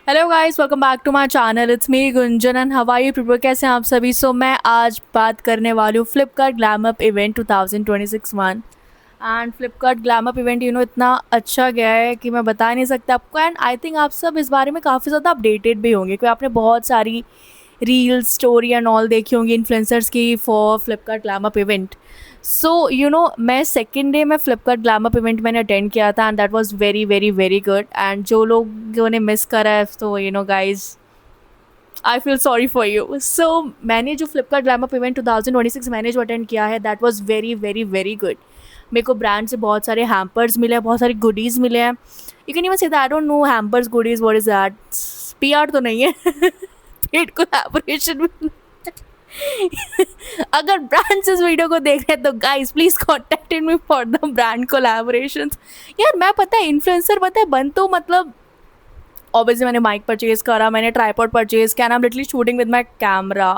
Hello guys, welcome back to my channel. It's me Gunjan and how are you people. कैसे हैं आप सभी। मैं आज बात करने वाली हूँ Flipkart glam up event 2026 one. And Flipkart glam up event इतना अच्छा गया है कि मैं बता नहीं सकता आपको। एंड आई थिंक आप सब इस बारे में काफ़ी ज़्यादा अपडेटेड भी होंगे, क्योंकि आपने बहुत सारी रील स्टोरी एंड ऑल देखी होंगी इन्फ्लुएंसर्स की for Flipkart glam up event. मैं सेकेंड डे में फ्लिपकार्ट ग्लैम अप इवेंट मैंने अटेंड किया था and that was very very very good. And जो लोगों ने मिस करा है, तो guys, I feel sorry for you. मैंने जो फ्लिपकार्ट ग्लैम अप इवेंट 2026 मैंने जो अटेंड किया है, that was very very very good. मेरे को ब्रांड से बहुत सारे हैम्पर्स मिले हैं, बहुत सारे गुडीज़ मिले हैं। You can even say that I don't no hampers goodies what is that. PR तो नहीं है पेड कोलैबोरेशन। अगर ब्रांड्स इस वीडियो को देख रहे हैं तो guys please contact me for the brand collaboration. यार मैं पता है इन्फ्लुएंसर, पता है बन, तो मतलब ऑब्वियसली मैंने माइक परचेज करा, मैंने ट्राईपॉड परचेज किया, I am literally shooting with my camera,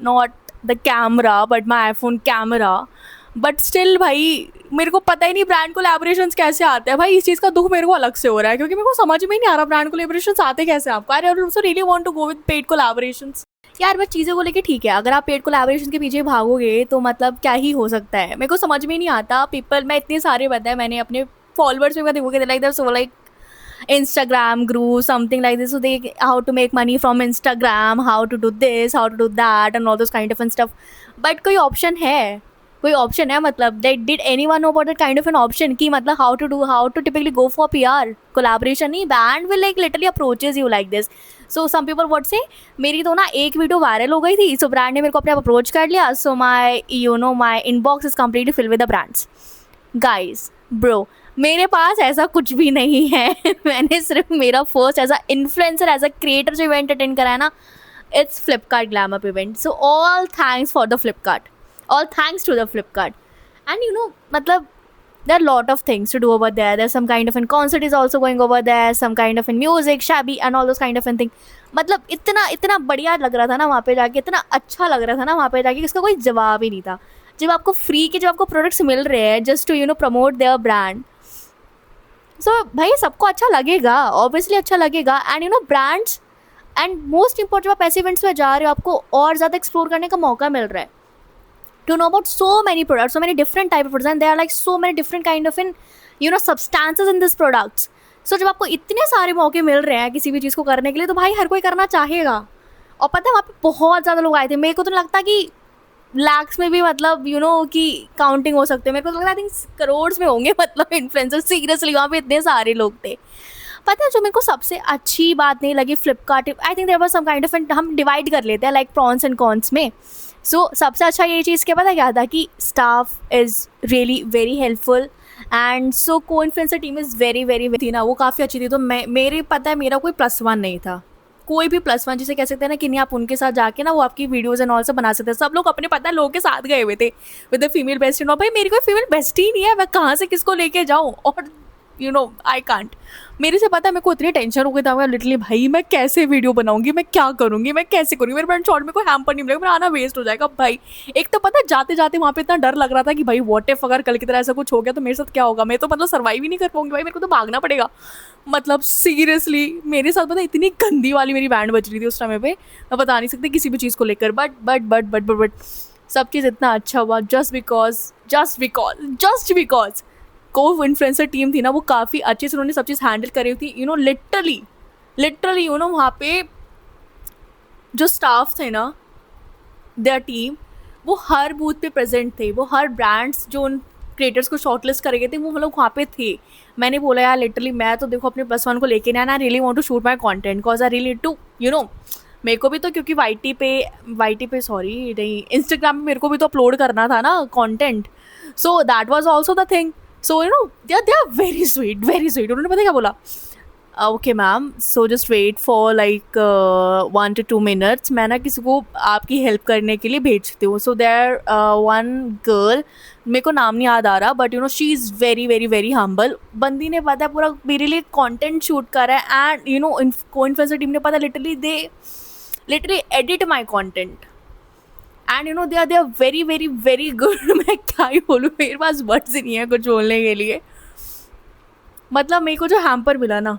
not the camera but my iPhone camera. But still भाई मेरे को पता ही नहीं ब्रांड कोलैबोरेशन कैसे आते हैं। भाई इस चीज़ का दुख मेरे को अलग से हो रहा है, क्योंकि मेरे को समझ में ही नहीं आ रहा ब्रांड कोलैबोरेशन आते कैसे आपको। I also really want to go with paid collaboration. यार बस चीज़ों को लेके ठीक है, अगर आप पेड कोलैबोरेशन के पीछे भागोगे तो मतलब क्या ही हो सकता है। मेरे को समझ में नहीं आता पीपल, मैं इतने सारे बताए मैंने अपने फॉलोअर्स में देखोगे like so like Instagram grew something like this, so they how to make money from Instagram, how to do this, how to do that and all those kind of and stuff. But कोई option है, कोई option है, मतलब did anyone know about that kind of an option कि मतलब how to typically go for PR collaboration? नहीं, brand will like literally approaches you like this. So some people what say, मेरी तो ना एक वीडियो वायरल हो गई थी, so brand ने मेरे को अपने आप अप्रोच कर लिया, so my inbox is completely filled with the brands. Guys bro, मेरे पास ऐसा कुछ भी नहीं है मैंने सिर्फ मेरा first as a influencer, as a creator जो इवेंट अटेंड करा है ना, it's Flipkart glam up event. So all thanks for the Flipkart, all thanks to the Flipkart. And मतलब there are a lot of things to do over there. There's some kind of a concert is also going over there, some kind of a music, shabby and all those kind of a thing. मतलब इतना इतना बढ़िया लग रहा था ना वहाँ पे जाके, इतना अच्छा लग रहा था ना वहाँ पे जाके, इसका कोई जवाब ही नहीं था। जब आपको फ्री के, जब आपको प्रोडक्ट्स मिल रहे हैं just to promote their brand, so भाई सबको अच्छा लगेगा, ऑब्वियसली अच्छा लगेगा। And brands, and most important, जब आप ऐसे इवेंट्स में जा रहे हो आपको और ज़्यादा एक्सप्लोर करने का मौका मिल रहा है to know about so many products, so many different type of products, and there are like so many different kind of substances in this products. So जब आपको इतने सारे मौके मिल रहे हैं किसी भी चीज़ को करने के लिए, तो भाई हर कोई करना चाहेगा। और पता है वहाँ पे बहुत ज़्यादा लोग आए थे, मेरे को तो लगता कि लैक्स में भी, मतलब कि काउंटिंग हो सकते हैं। मेरे को तो लगता है आई थिंक करोड़ में होंगे, मतलब इन्फ्लुएंसर, सीरियसली वहाँ पे इतने सारे लोग थे। पता है जो मेरे को सबसे अच्छी बात नहीं लगी Flipkart, I think there was some kind of, हम डिवाइड कर लेते हैं लाइक प्रॉन्स एंड कॉन्स में। सबसे अच्छा ये चीज़ क्या पता क्या था, कि staff is really very helpful and so को influencer team is very very थी ना, वो काफ़ी अच्छी थी। तो मेरे पता है मेरा कोई +1 नहीं था, कोई भी +1 जिसे कह सकते हैं ना, कि नहीं आप उनके साथ जाके ना वो आपकी वीडियोज़ एंड ऑल से बना सकते हैं। सब लोग अपने पता है लोगों के साथ गए हुए थे विद द फीमेल बेस्ट। और भाई मेरी कोई फीमेल बेस्ट ही नहीं है, मैं कहाँ से किसको लेके जाऊँ, और आई कांट। मेरे से पता है मेरे को इतनी टेंशन हो गई था लिटरली, भाई मैं कैसे वीडियो बनाऊंगी, मैं क्या करूंगी, मैं कैसे करूंगी, मेरे फ्रेंड शॉर्ट में कोई हैम्पर नहीं मिलेगा, मेरा आना वेस्ट हो जाएगा भाई। एक तो पता है जाते जाते वहाँ पे इतना डर लग रहा था कि भाई व्हाट इफ अगर कल की तरह ऐसा कुछ हो गया तो मेरे साथ क्या होगा, मैं तो मतलब सर्वाइव ही नहीं कर पाऊंगी भाई, मेरे को तो भागना पड़ेगा। मतलब सीरियसली मेरे साथ पता इतनी गंदी वाली मेरी बैंड बज रही थी उस टाइम पे, मैं बता नहीं सकती किसी भी चीज़ को लेकर। बट सब चीज़ इतना अच्छा हुआ जस्ट बिकॉज को इन्फ्लुएंसर टीम थी ना, वो काफ़ी अच्छे से उन्होंने सब चीज़ हैंडल करी थी। लिटरली वहाँ पे जो स्टाफ थे ना, देयर टीम, वो हर बूथ पे प्रेजेंट थे, वो हर ब्रांड्स जो उन क्रिएटर्स को शॉर्टलिस्ट करे गए थे वो लोग वहाँ पे थे। मैंने बोला यार लिटरली मैं तो देखो अपने +1 को लेके ना, I really want to shoot my content because I really to मेरे को भी तो, क्योंकि वाईटी पे सॉरी नहीं, इंस्टाग्राम पे मेरे को भी तो अपलोड करना था ना content, so that was also the thing. So they are very sweet, very sweet. उन्होंने पता क्या बोला, okay ma'am, so just wait for like 1 to 2 minutes, मैं ना किसी को आपकी हेल्प करने के लिए भेजती हूँ। सो देयर वन गर्ल, मेरे को नाम नहीं याद आ रहा, but she is very very very humble. बंदी ने पता है पूरा मेरे लिए कंटेंट शूट करा है, एंड को इन्फ्लुएंसर टीम ने पता literally edit my content, and they are very very very good. मैं क्या ही बोलूँ, मेरे पास वर्ड्स ही नहीं है कुछ बोलने के लिए। मतलब मेरे को जो हैम्पर मिला ना,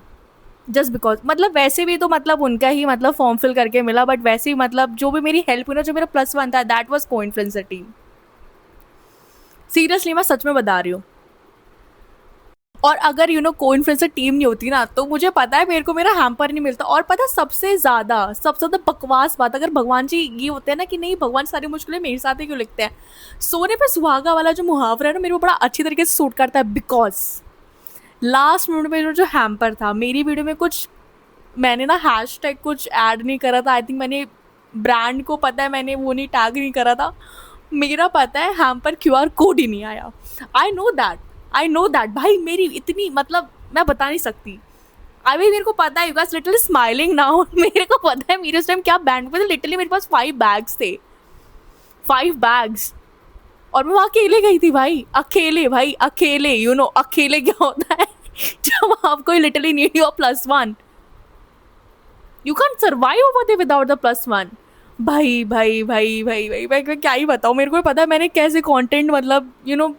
जस्ट बिकॉज मतलब वैसे भी तो मतलब उनका ही मतलब फॉर्म फिल करके मिला, बट वैसे ही मतलब जो भी मेरी हेल्प हुई ना, जो मेरा +1 था, दैट वाज को इन्फ्लुएंसर टीम। सीरियसली मैं सच में बता रही हूँ। और अगर को इन्फ्लुएंसर टीम नहीं होती ना, तो मुझे पता है मेरे को मेरा हैम्पर नहीं मिलता। और पता है सबसे ज़्यादा बकवास बात, अगर भगवान जी ये होते हैं ना कि नहीं भगवान सारी मुश्किलें मेरे साथ ही क्यों लिखते हैं, सोने पे सुहागा वाला जो मुहावरा है ना, मेरे को बड़ा अच्छी तरीके से सूट करता है। बिकॉज लास्ट मिनट में जो हैम्पर था मेरी वीडियो में, कुछ मैंने ना हैशटैग कुछ ऐड नहीं करा था। आई थिंक मैंने ब्रांड को पता है मैंने वो नहीं टैग नहीं करा था। मेरा पता है हैम्पर QR कोड ही नहीं आया। आई नो दैट भाई, मेरी इतनी मतलब मैं बता नहीं सकती। अभी मेरे को पता है, you guys literally smiling now. मेरे को पता है मेरे उस टाइम क्या बैंड पे थे। लिटरली मेरे पास 5 बैग्स थे, 5 बैग्स। और मैं वहाँ अकेले गई थी भाई, अकेले अकेले क्या होता है जब आपको literally need your +1, you can survive over there without the +1। भाई मैं क्या ही बताऊँ। मेरे को पता है मैंने कैसे कंटेंट मतलब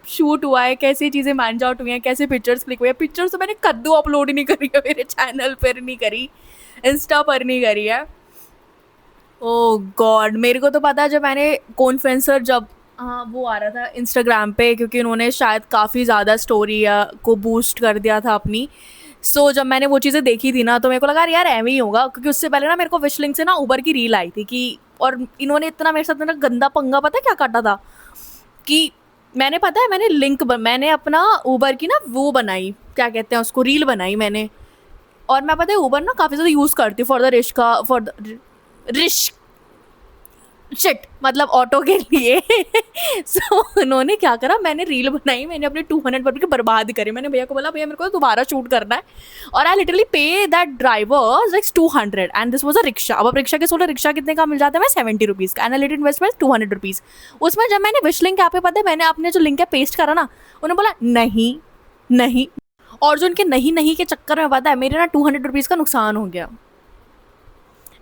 शूट हुआ है, कैसे चीज़ें मैनेज आउट हुई हैं, कैसे पिक्चर्स क्लिक हुई है। पिक्चर्स तो मैंने कद्दू अपलोड ही नहीं करी है, मेरे चैनल पर नहीं करी, इंस्टा पर नहीं करी है। ओह गॉड, मेरे को तो पता है जब मैंने कॉन्फ्रेंसर जब हाँ वो आ रहा था इंस्टाग्राम पे, क्योंकि उन्होंने शायद काफ़ी ज़्यादा स्टोरी को बूस्ट कर दिया था अपनी। सो जब मैंने वो चीज़ें देखी थी ना, तो मेरे को लगा यार एम ही होगा, क्योंकि उससे पहले ना मेरे को विश लिंक से ना उबर की रील आई थी कि, और इन्होंने इतना मेरे साथ मेरा गंदा पंगा पता है क्या काटा था कि मैंने पता है मैंने अपना उबर की ना वो बनाई, क्या कहते हैं उसको, रील बनाई मैंने। और मैं पता है उबर ना काफ़ी ज़्यादा यूज़ करती हूँ फॉर द रिश शिट मतलब ऑटो के लिए। सो उन्होंने क्या करा, मैंने रील बनाई, मैंने अपने 200 रुपये बर्बाद करे। मैंने भैया को बोला भैया मेरे को दोबारा शूट करना है, और I literally pay that driver like 200 and this was a rickshaw. अब रिक्शा के 16 रिक्शा कितने का मिल जाता है, मैं 70 रुपीज़ का, and I literally investment 200 rupees. उसमें जब मैंने विश लिंक यहाँ पे पता है मैंने अपने जो लिंक है पेस्ट करा ना, उन्होंने बोला नहीं नहीं, और जो उनके नहीं नहीं के चक्कर में पता है मेरे ना 200 रुपीज़ का नुकसान हो गया।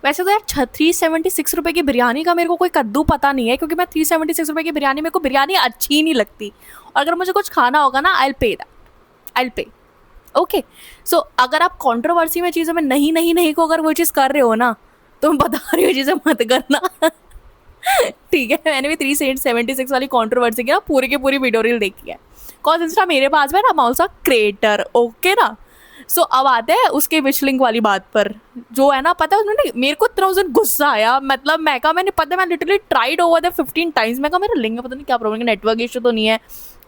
वैसे तो यार 376 रुपये की बिरयानी का मेरे को कोई कद्दू पता नहीं है, क्योंकि मैं 376 रुपये की बिरयानी, मेरे को बिरयानी अच्छी ही नहीं लगती। और अगर मुझे कुछ खाना होगा ना, आई विल पे ओके। सो अगर आप कंट्रोवर्सी में चीज़ों में नहीं नहीं नहीं को अगर वो चीज़ कर रहे हो ना, तो मैं बता रही हूँ चीज़ें मत करना। ठीक है, मैंने भी 376 वाली कंट्रोवर्सी की ना पूरी की पूरी वीडियो रील देखी है। कॉज इंस्टा मेरे पास में ना, I'm also क्रिएटर, ओके ना। सो अब आते हैं उसके विश लिंक वाली बात पर, जो है ना पता है उन्होंने मेरे को इतना उस दिन गुस्सा आया। मतलब मैं कहा मैंने पता है मैं literally tried over the 15 times. मैं कहा मेरा लिंक पता नहीं क्या प्रॉब्लम है, नेटवर्क इशू तो नहीं है,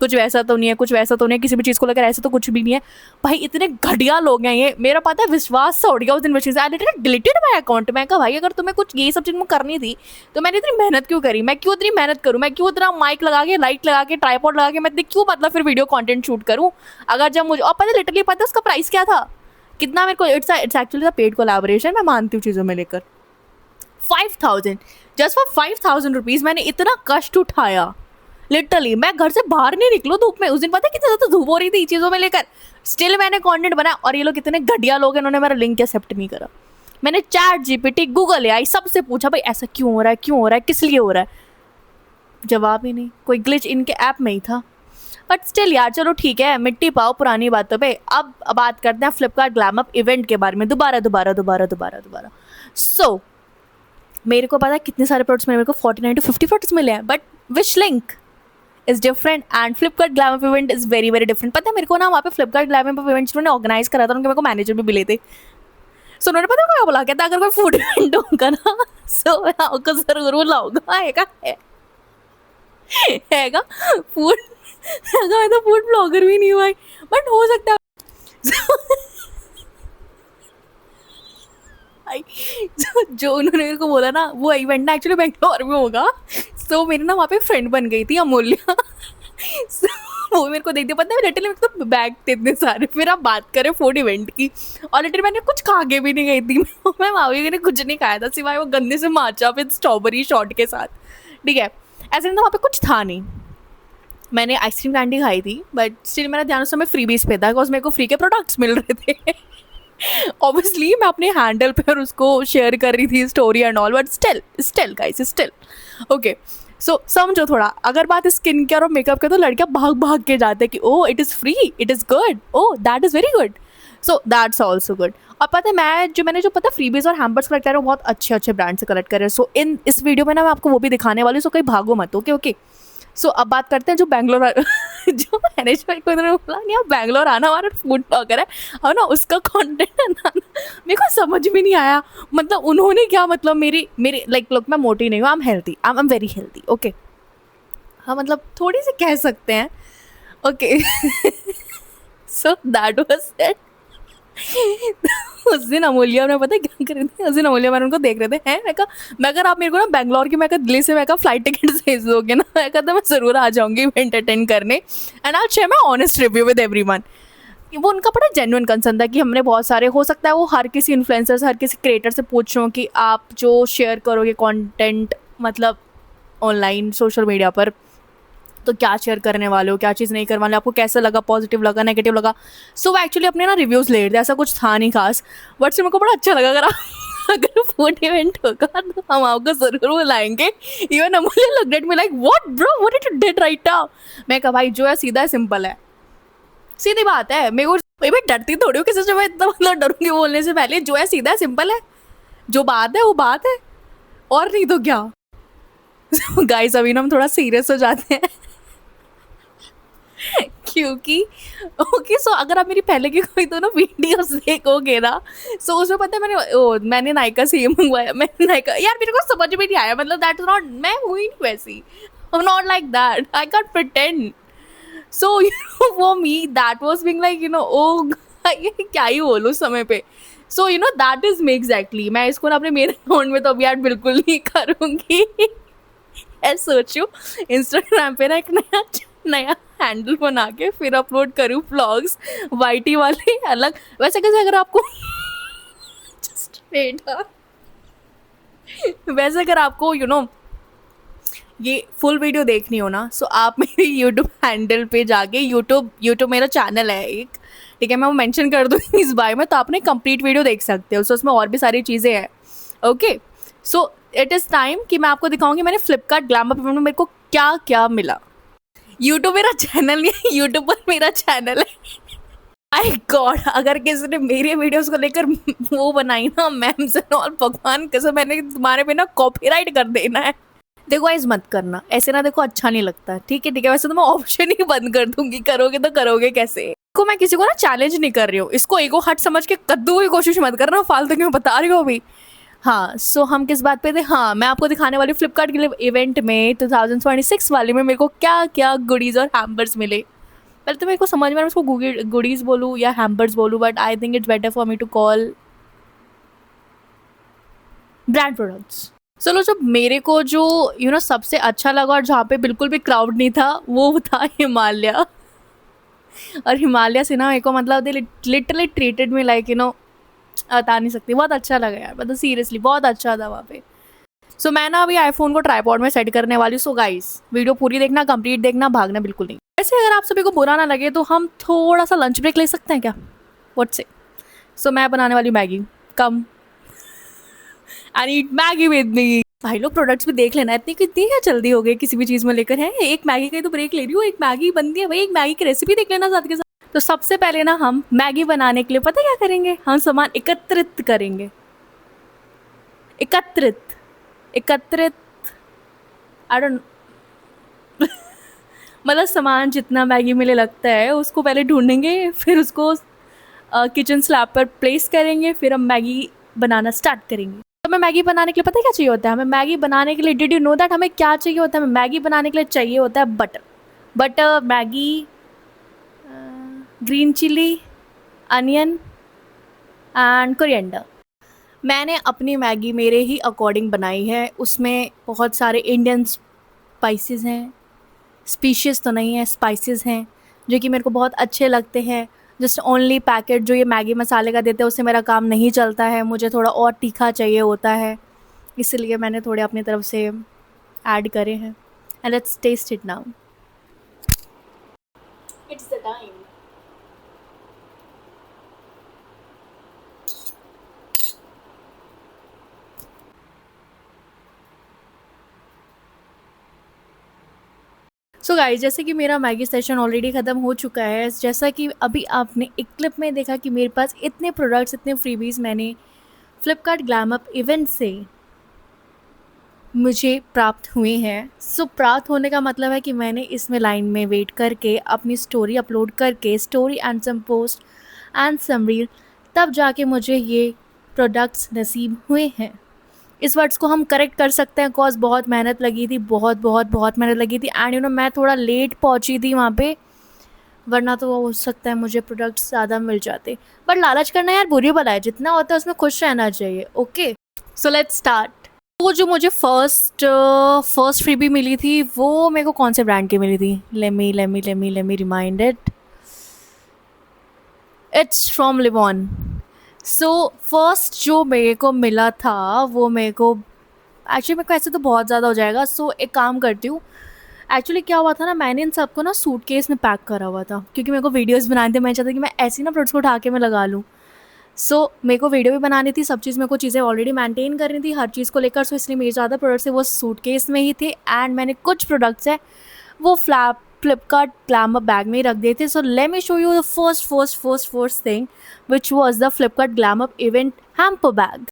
कुछ वैसा तो नहीं है, कुछ वैसा तो नहीं है, किसी भी चीज़ को लेकर ऐसा तो कुछ भी नहीं है। भाई इतने घटिया लोग हैं ये, मेरा पता है विश्वास सा उड़ गया उस दिन विश से। I literally deleted my account. मैं कहा भाई अगर तुम्हें कुछ ये सब चीज़ में करनी थी तो मैंने इतनी मेहनत क्यों करी, मैं क्यों इतनी मेहनत करूँ, मैं क्यों इतना माइक लगा के लाइट लगा के ट्राईपॉड लगा के मैं क्यों मतलब फिर वीडियो कॉन्टेंट शूट करूँ, अगर जब मुझे और पता लिटरली पता उसका प्राइस क्या था कितना मेरे को। It's actually the paid collaboration, मैं मानती हूँ चीज़ों में लेकर 5000, जस्ट फॉर 5000 रुपीज़ मैंने इतना कष्ट उठाया। लिटरली मैं घर से बाहर नहीं निकलो धूप में। उस दिन पता है कितनी ज़्यादा धूप हो रही थी चीज़ों में लेकर, स्टिल मैंने कंटेंट बनाया। और ये लोग कितने घटिया लोग हैं, इन्होंने मेरा लिंक एक्सेप्ट नहीं करा। मैंने ChatGPT, गूगल AI सबसे पूछा भाई ऐसा क्यों हो रहा है, किस लिए हो रहा है, जवाब ही नहीं। कोई ग्लिच इनके ऐप में ही था। बट स्टिल यार चलो ठीक है, मिट्टी पाओ पुरानी बातों पे। अब बात करते हैं फ्लिपकार्ट ग्लैम अप इवेंट के बारे में दोबारा। सो मेरे को पता है कितने सारे प्रोडक्ट्स मेरे को 49 to 50 प्रोडक्ट्स मिले हैं, but wish link is different and Flipkart glam up event is very very different. पता है मेरे को ना वहाँ पे फ्लिपकार्ट ग्लैम अप इवेंट्स उन्होंने ऑर्गेनाइज करा था, उनके मेरे को मैनेजर भी मिले थे। सो उन्होंने पता क्या बोला, कहता अगर कोई फूड इवेंट होगा ना सो मैं आपको जरूर लाऊंगा। हैगा फूड, मैं तो फूड ब्लॉगर भी नहीं हुआ है, बट हो सकता है। जो उन्होंने मेरे को बोला ना वो इवेंट ना एक्चुअली बेंगलोर में होगा। सो मेरी ना वहाँ पे फ्रेंड बन गई थी अमूल्य। वो मेरे को देखते पता है लिटरली मेरे तो बैग थे इतने सारे। फिर आप बात करें फूड इवेंट की, और लिटरली मैंने कुछ खा के भी नहीं गई थी। मैं मावी ने कुछ नहीं खाया था सिवाय वो गंदे से माचा फिर स्ट्रॉबेरी शॉट के साथ। ठीक है, ऐसे तो वहाँ पे कुछ था नहीं। मैंने आइसक्रीम कैंडी खाई थी, बट स्टिल मेरा ध्यान उस समय फ्री बेस पे था बिकॉज मेरे को फ्री के प्रोडक्ट्स मिल रहे थे। ऑब्वियसली मैं अपने हैंडल पर उसको शेयर कर रही थी story and all, but still guys still okay. So समझो थोड़ा, अगर बात स्किन केयर और मेकअप के तो लड़कियां भाग भाग के जाते हैं कि oh it is free, it is good, oh that is very good. So that's also good. और पता है मैंने जो पता फ्रीबीज और हैम्पर्स कलेक्ट कर रहा हूँ, बहुत अच्छे अच्छे ब्रांड से कलेक्ट कर रहे हैं। सो इन इस वीडियो में ना मैं आपको वो भी दिखाने वाली हूँ, सो कहीं भागो मत। Okay okay. सो अब बात करते हैं जो बैंगलोर जो मैनेजमेंट को इन्होंने बोला नहीं, आप बैंगलोर आना, हमारा फूड ब्लॉगर है और ना उसका कंटेंट है ना, मेरे को समझ में नहीं आया। मतलब उन्होंने क्या, मतलब मेरी मेरी लाइक लोग, मैं मोटी नहीं हूँ, I am healthy, I am very healthy. Okay, हाँ मतलब थोड़ी सी कह सकते हैं। Okay. So that was it. उस दिन अमूल्य ने पता है क्या कर रही थी, उस दिन अमूल्य मैंने उनको देख रहे थे हैं, मैं अगर आप मेरे को ना बैंगलोर की, मैं दिल्ली से, मैं फ्लाइट टिकट भेज दोगे ना, मैं कहता मैं ज़रूर आ जाऊंगी इवेंट अटेंड करने, and I share my honest review with everyone. वो उनका बड़ा जेन्युइन कंसर्न था कि हमने बहुत सारे, हो सकता है वो हर किसी इन्फ्लुएंसर से, हर किसी क्रिएटर से पूछ रहे हो कि आप जो शेयर करोगे कंटेंट, मतलब ऑनलाइन सोशल मीडिया पर, तो क्या शेयर करने वाले हो, क्या चीज़ नहीं करने वाले, आपको कैसा लगा, पॉजिटिव लगा, नेगेटिव लगा। सो वो एक्चुअली अपने ना रिव्यूज़ ले रहे थे, ऐसा कुछ था नहीं खास, बट से मेरे को बड़ा अच्छा लगा। अगर अगर फूड इवेंट होगा तो हम आपको ज़रूर बुलाएंगे। इवन अमूल्य looked at me like what bro, what did you did right now. मैं कहा भाई जो है सीधा है, सिंपल है, सीधी बात है। मेरे को मैं डरती थोड़ी हूँ किसी से, मैं इतना मतलब डरूंगी बोलने से पहले। जो है सीधा है, सिंपल है, जो बात है वो बात है, और नहीं तो क्या। गाइस अभी ना हम थोड़ा सीरियस हो जाते हैं, क्योंकि ओके, सो अगर आप मेरी पहले की कोई दोनों वीडियोस देखोगे ना, सो उसमें पता है मैंने नायका से ये मंगवाया, मैंने नायका, यार मेरे को समझ में नहीं आया, मतलब दैट इज नॉट, मैं हुई नहीं वैसी, I am not like that, I can't pretend. So you know for me that was being like you know, oh ये क्या ही बोलूं समय पे। So you know that is me exactly. मैं इसको ना अपने मेरे अकाउंट में तो अभी ऐड बिल्कुल नहीं करूंगी। मैं सोचूं इंस्टाग्राम पे ना एक नया नया हैंडल बना के फिर अपलोड करूँ व्लॉग्स, वाईटी वाले अलग। वैसे कैसे अगर आपको जस्ट वेट, वैसे अगर आपको यू नो ये फुल वीडियो देखनी हो ना, सो आप मेरे यूट्यूब हैंडल पे जाके, यूट्यूब मेरा चैनल है एक, ठीक है, मैं वो मेंशन कर दूँगी इस बाय में, तो आपने कंप्लीट वीडियो देख सकते हो। सो उसमें और भी सारी चीज़ें हैं। Okay, so it is time कि मैं आपको दिखाऊंगी मैंने फ्लिपकार्ट ग्लैमर पेमेंट में मेरे को क्या क्या मिला। यूट्यूब मेरा चैनल नहीं है, यूट्यूब पर मेरा चैनल है। आई गॉड, अगर किसी ने मेरे वीडियोस को लेकर वो बनाई ना मैम्स एंड ऑल, भगवान कसम मैंने तुम्हारे पे ना कॉपीराइट कर देना है। देखो ऐसे मत करना, ऐसे ना देखो अच्छा नहीं लगता। ठीक है ठीक है, वैसे तो मैं ऑप्शन ही बंद कर दूंगी, करोगे तो करोगे कैसे। को मैं किसी को ना चैलेंज नहीं कर रही हूँ, इसको ईगो हट समझ के कद्दू की कोशिश मत करना, फालतू क्यों बता रही हो अभी। हाँ, सो हम किस बात पे थे, हाँ मैं आपको दिखाने वाली फ्लिपकार्ट के लिए इवेंट में 2026 वाले में मेरे को क्या क्या गुडीज़ और हैम्पर्स मिले। पहले तो मेरे को समझ में आ रहा है उसको गुडीज़ बोलूँ या हैम्पर्स बोलूँ, but I think it's better for me to call brand products. चलो, जब मेरे को जो सबसे अच्छा लगा और जहाँ पे बिल्कुल भी क्राउड नहीं था, वो था हिमालय। और हिमालय से ना मेरे को मतलब they literally treated me like बता नहीं सकती, बहुत अच्छा लगा यार, मतलब सीरियसली बहुत अच्छा था वहाँ पे। सो मैं ना अभी आईफोन को ट्राईपॉड में सेट करने वाली। सो गाइस वीडियो पूरी देखना, कंप्लीट देखना, भागना बिल्कुल नहीं। वैसे अगर आप सभी को बुरा ना लगे तो हम थोड़ा सा लंच ब्रेक ले सकते हैं क्या, व्हाट से। सो मैं बनाने वाली Maggi, come and eat Maggi with me. भाई लोग प्रोडक्ट्स भी देख लेना, इतनी कितनी क्या जल्दी हो गई किसी भी चीज़ में लेकर है। एक मैगी का ही तो ब्रेक ले रही हूँ, एक मैगी बनती है भाई, एक मैगी की रेसिपी देख लेना साथ के साथ। तो सबसे पहले ना हम मैगी बनाने के लिए पता क्या करेंगे, हम सामान एकत्रित करेंगे। एकत्रित एकत्रित आई डोंट मतलब सामान जितना मैगी में लगता है उसको पहले ढूंढेंगे, फिर उसको किचन स्लैब पर प्लेस करेंगे, फिर हम मैगी बनाना स्टार्ट करेंगे। तो हमें मैगी बनाने के लिए पता है क्या चाहिए होता है, हमें मैगी बनाने के लिए, डिड यू नो दैट हमें क्या चाहिए होता है, हमें मैगी बनाने के लिए चाहिए होता है butter. Butter, Maggi, green chilli, onion and coriander. मैंने अपनी मैगी मेरे ही अकॉर्डिंग बनाई है, उसमें बहुत सारे इंडियन स्पाइसेस हैं, स्पीशीज़ तो नहीं है, स्पाइसेस हैं जो कि मेरे को बहुत अच्छे लगते हैं। जस्ट ओनली पैकेट जो ये मैगी मसाले का देते हैं उससे मेरा काम नहीं चलता है, मुझे थोड़ा और तीखा चाहिए होता है, इसलिए मैंने थोड़े अपनी तरफ से ऐड करे हैं। And let's taste it now, it's the time. So guys, जैसे कि मेरा मैगी सेशन ऑलरेडी ख़त्म हो चुका है, जैसा कि अभी आपने एक क्लिप में देखा कि मेरे पास इतने प्रोडक्ट्स, इतने फ्रीबीज़ मैंने फ्लिपकार्ट ग्लैम अप इवेंट से मुझे प्राप्त हुए हैं। सो प्राप्त होने का मतलब है कि मैंने इसमें लाइन में वेट करके अपनी स्टोरी अपलोड करके story and some post and some reel, तब जाके मुझे ये प्रोडक्ट्स नसीब हुए हैं। इस वर्ड्स को हम करेक्ट कर सकते हैं, कॉज बहुत मेहनत लगी थी, बहुत बहुत बहुत मेहनत लगी थी। एंड मैं थोड़ा लेट पहुंची थी वहाँ पे, वरना तो हो सकता है मुझे प्रोडक्ट्स ज़्यादा मिल जाते। बट लालच करना यार बुरी भला है, जितना होता है उसमें खुश रहना चाहिए। Okay, so let's start. वो जो मुझे फर्स्ट फ्रीबी मिली थी, वो मेरे को कौन से ब्रांड की मिली थी? Let me remind it, it's from Livon. So first जो मेरे को मिला था वो मेरे को एक्चुअली, मेरे को ऐसे तो बहुत ज़्यादा हो जाएगा। सो एक काम करती हूँ, एक्चुअली क्या हुआ था ना, मैंने इन सबको ना सूटकेस में पैक करा हुआ था, क्योंकि मेरे को वीडियोस बनाने थे। मैं चाहता कि मैं ऐसी ना प्रोडक्ट्स को उठा के मैं लगा लूँ। सो मेरे को वीडियो भी बनानी थी, सब चीज़ मेरे को चीज़ें ऑलरेडी मेंटेन करनी थी हर चीज़ को लेकर। सो इसलिए मेरे ज़्यादा प्रोडक्ट्स है वो सूटकेस में ही थे। एंड मैंने कुछ प्रोडक्ट्स है वो फ्लिपकार्ट ग्लैम अप बैग में ही रख दिए थे। सो let me show you the first thing which was the Flipkart glam up event hamper bag.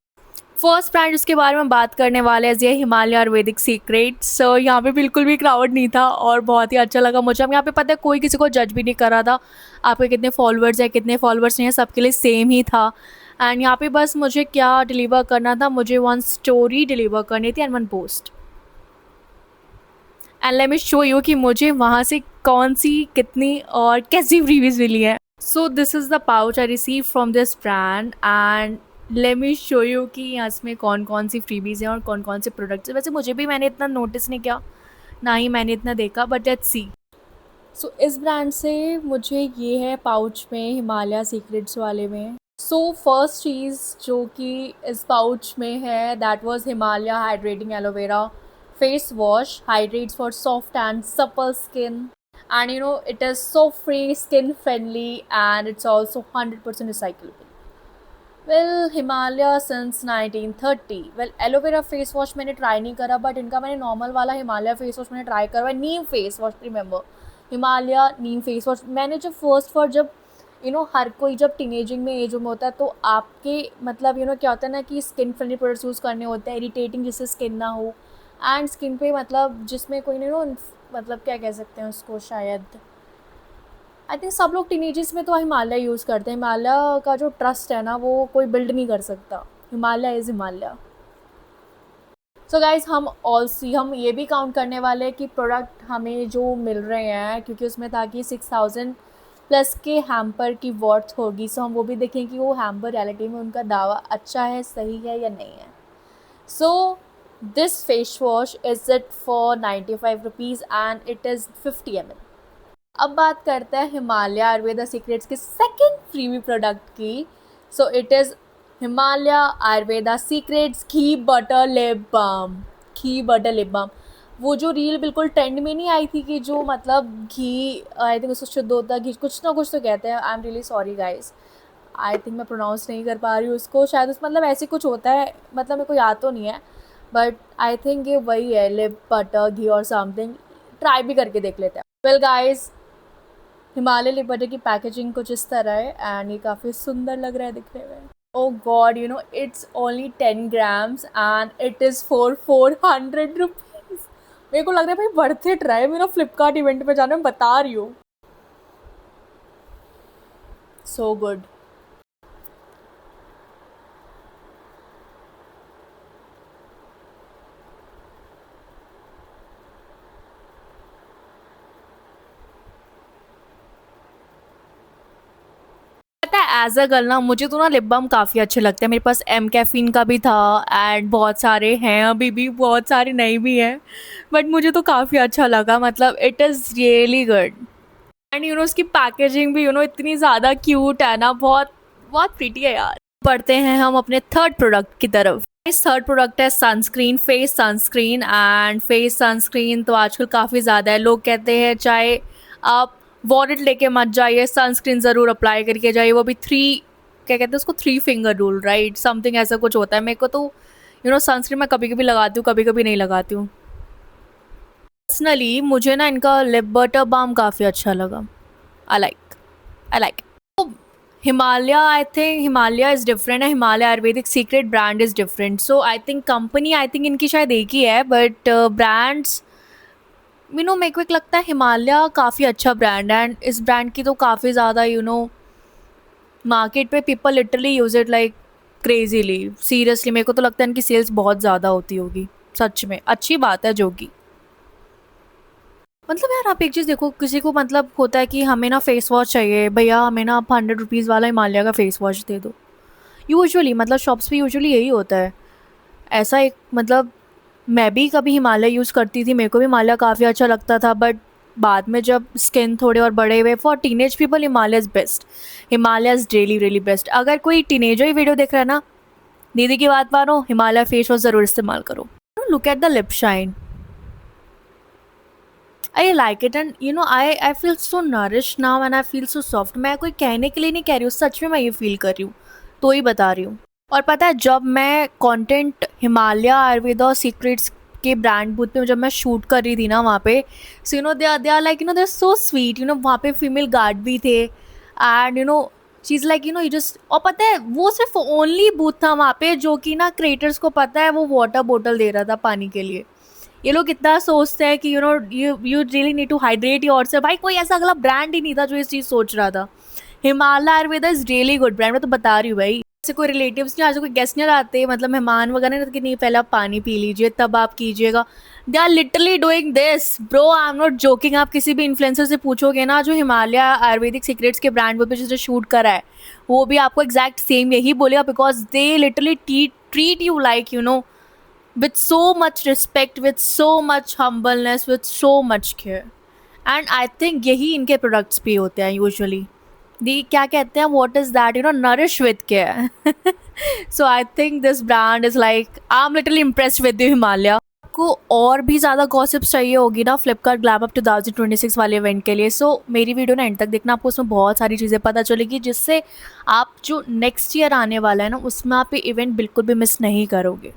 First brand जिसके बारे में बात करने वाले हैं ये हिमालय आयुर्वेदिक सीक्रेट्स। सो यहाँ पे बिल्कुल भी क्राउड नहीं था और बहुत ही अच्छा लगा मुझे। अब यहाँ पे पता है कोई किसी को जज भी नहीं कर रहा था, आपके कितने फॉलोअर्स हैं कितने फॉलोअर्स नहीं हैं, सबके लिए सेम ही था। एंड यहाँ पे बस मुझे क्या डिलीवर करना था, मुझे 1 स्टोरी डिलीवर करनी थी and 1 post. And let me show you कि मुझे वहाँ से कौन सी, कितनी और कैसी फ्रीबीज मिली है। So this is the pouch I receive from this brand and let me show you कि इसमें कौन कौन सी फ्रीबीज़ हैं और कौन कौन से प्रोडक्ट्स हैं। वैसे मुझे भी, मैंने इतना नोटिस नहीं किया, ना ही मैंने इतना देखा, बट लेट्स सी। सो इस ब्रांड से मुझे ये है पाउच में, हिमालय सीक्रेट्स वाले में। सो फर्स्ट चीज़ जो कि इस पाउच में है that was Himalaya hydrating aloe vera face wash, hydrates for soft and supple skin, and it is so free, skin friendly, and it's also 100% recyclable. Well, Himalaya since 1930. Well, aloe vera face wash मैंने try नहीं करा, but इनका मैंने normal वाला Himalaya face wash मैंने try करा है। नीम face wash, remember Himalaya नीम face wash. मैंने जब हर कोई जब टीनेजिंग में एज में होता है तो आपके मतलब क्या होता है ना कि स्किन फ्रेंडली प्रोडक्ट्स यूज़ करने होते हैं, इरिटेटिंग जिससे स्किन ना हो, एंड स्किन पे मतलब जिसमें कोई नहीं मतलब क्या कह सकते हैं उसको, शायद आई थिंक सब लोग टीनेजर्स में तो हिमालय यूज़ करते हैं। हिमालय का जो ट्रस्ट है ना वो कोई बिल्ड नहीं कर सकता। Himalaya is Himalaya. So guys, हम ये भी काउंट करने वाले हैं कि प्रोडक्ट हमें जो मिल रहे हैं, क्योंकि उसमें था कि 6000 प्लस के हैम्पर की वर्थ होगी। सो हम वो भी देखें कि वो हैम्पर रियलिटी में उनका दावा अच्छा है, सही है या नहीं है। So this face wash is it for 95 rupees and it is 50 ml। अब बात करते हैं हिमालय आयुर्वेदा सीक्रेट्स के सेकेंड फ्रीबी प्रोडक्ट की। So it is Himalaya Ayurveda secrets ghee butter lip balm. Ghee butter lip balm, वो जो रील बिल्कुल ट्रेंड में नहीं आई थी कि जो मतलब घी, आई थिंक उसको शुद्ध होता घी, कुछ ना कुछ तो कहते हैं। I am really sorry guys, I think मैं प्रोनाउंस नहीं कर पा रही हूँ उसको, शायद उस मतलब ऐसे कुछ होता है, मतलब मेरे को याद तो नहीं है, बट आई थिंक ये वही है, लिप बटर घी और समथिंग। ट्राई भी करके देख लेते हैं। Well guys, Himalaya lip butter की पैकेजिंग कुछ इस तरह है एंड ये काफ़ी सुंदर लग रहा है दिखने में। Oh God, it's only 10 grams and it is for 400 rupees. मेरे को लग रहा है भाई वर्थ इट रहा है मेरा फ्लिपकार्ट इवेंट में जाना, मैं बता रही हूँ। So good. पता है एज अ गर्ल ना, मुझे तो ना लिप बाम काफ़ी अच्छे लगते हैं। मेरे पास एम कैफीन का भी था एंड बहुत सारे हैं, अभी भी बहुत सारे नहीं भी हैं, बट मुझे तो काफ़ी अच्छा लगा। मतलब it is really good and उसकी पैकेजिंग भी इतनी ज़्यादा क्यूट है ना, बहुत बहुत प्रीटी है यार। बढ़ते हैं हम अपने थर्ड प्रोडक्ट की तरफ। इस थर्ड प्रोडक्ट है sunscreen, face sunscreen. And face sunscreen तो आजकल काफ़ी ज़्यादा है, लोग कहते हैं चाहे आप वॉलेट लेके मत जाइए, सनस्क्रीन ज़रूर अप्लाई करके जाइए, वो भी क्या कहते हैं उसको, 3 फिंगर रूल, राइट, समथिंग ऐसा कुछ होता है। मेरे को तो सनस्क्रीन मैं कभी कभी लगाती हूँ, कभी कभी नहीं लगाती हूँ। पर्सनली मुझे ना इनका लिप बटर बाम काफ़ी अच्छा लगा। I like I like Himalaya. I think Himalaya is different है, Himalaya Ayurvedic secret brand is different. So I think company, I think इनकी शायद एक ही है, बट ब्रांड्स मेरे को एक लगता है हिमालय काफ़ी अच्छा ब्रांड है, एंड इस ब्रांड की तो काफ़ी ज़्यादा मार्केट पे people literally use it like crazily. Seriously मेरे को तो लगता है इनकी सेल्स बहुत ज़्यादा होती होगी। सच में अच्छी बात है जो कि मतलब यार आप एक चीज़ देखो, किसी को मतलब होता है कि हमें ना फेस वॉश चाहिए, भैया हमें ना आप 100 रुपीज़ वाला हिमालय का फेस वॉश दे दो। यूजुअली मतलब शॉप्स पे यूजुअली यही होता है। ऐसा एक मतलब मैं भी कभी हिमालय यूज़ करती थी, मेरे को भी हिमालय काफ़ी अच्छा लगता था, बट बाद में जब स्किन थोड़े और बड़े हुए, for teenage people Himalaya is best. Himalaya is really really best. अगर कोई टीनेजर ही वीडियो देख रहा है ना, दीदी की बात मानो, हिमालय फेस वॉश ज़रूर इस्तेमाल करो। Look at the lip shine, I like it, and I feel so nourish now and I feel so soft. मैं कोई कहने के लिए नहीं कह रही हूँ, सच में मैं ये फील कर रही हूँ, तो ही बता रही हूँ। और पता है जब मैं कंटेंट हिमालय आयुर्वेदा सीक्रेट्स के ब्रांड बूथ पे जब मैं शूट कर रही थी ना वहाँ पे, so they are like they are so sweet. वहाँ पे फीमेल गार्ड भी थे, एंड चीज़ लाइक यू जस्ट, और पता है वो सिर्फ ओनली बूथ था वहाँ पे जो कि ना क्रिएटर्स को पता है वो वाटर बोतल दे रहा था पानी के लिए। ये लोग इतना सोचते हैं कि you really need to hydrate yourself. भाई कोई ऐसा अगला ब्रांड ही नहीं था जो इस चीज़ सोच रहा था। Himalaya Ayurveda is really good brand, मैं तो बता रही हूँ भाई। ऐसे कोई रिलेटिव्स नहीं आते, कोई गेस्ट नहीं आते, मतलब मेहमान वगैरह नहीं, कि नहीं पहले आप पानी पी लीजिए तब आप कीजिएगा। They are literally doing this bro, I am not joking. आप किसी भी इन्फ्लुएंसर से पूछोगे ना जो हिमालय आयुर्वेदिक सीक्रेट्स के ब्रांड पे जिसे शूट करा है, वो भी आपको एग्जैक्ट सेम यही बोलेगा, because they literally treat you like with so much respect, with so much humbleness, with so much care. And I think यही इनके प्रोडक्ट्स भी होते हैं यूजुअली। दी क्या कहते हैं, what is that, nourish with care. So I think this brand is like, I am literally impressed with the Himalaya. आपको और भी ज़्यादा गॉसिप्स चाहिए होगी ना फ्लिपकार्ट ग्लैम अप 2026 वाले इवेंट के लिए, सो मेरी वीडियो ना एंड तक देखना, आपको उसमें बहुत सारी चीज़ें पता चलेगी, जिससे आप जो नेक्स्ट ईयर आने वाला है ना उसमें आप ये इवेंट बिल्कुल भी मिस नहीं करोगे।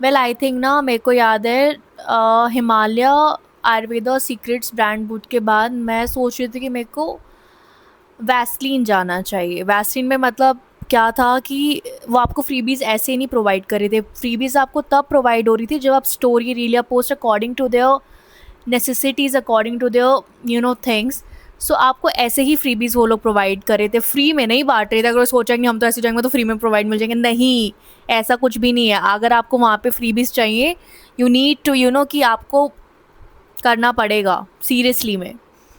वेल आई थिंक ना मेरे को याद है Himalaya Ayurveda secrets brand booth के बाद मैं सोच रही थी कि मेरे को वैसलीन जाना चाहिए। वैसलीन में मतलब क्या था कि वो आपको फ्रीबीज़ ऐसे ही नहीं प्रोवाइड कर रहे थे, फ्रीबीज़ आपको तब प्रोवाइड हो रही थी जब आप स्टोरी रील या post according to their necessities, according to their things. So आपको ऐसे ही फ्रीबीज़ वो लोग प्रोवाइड कर रहे थे, फ्री में नहीं बांट रहे थे। अगर सोचेंगे हम तो ऐसे जाएंगे तो फ्री में प्रोवाइड मिल जाएंगे, नहीं, ऐसा कुछ भी नहीं है। अगर आपको वहाँ पे फ्रीबीज़ चाहिए, यू नीड टू कि आपको करना पड़ेगा सीरियसली में।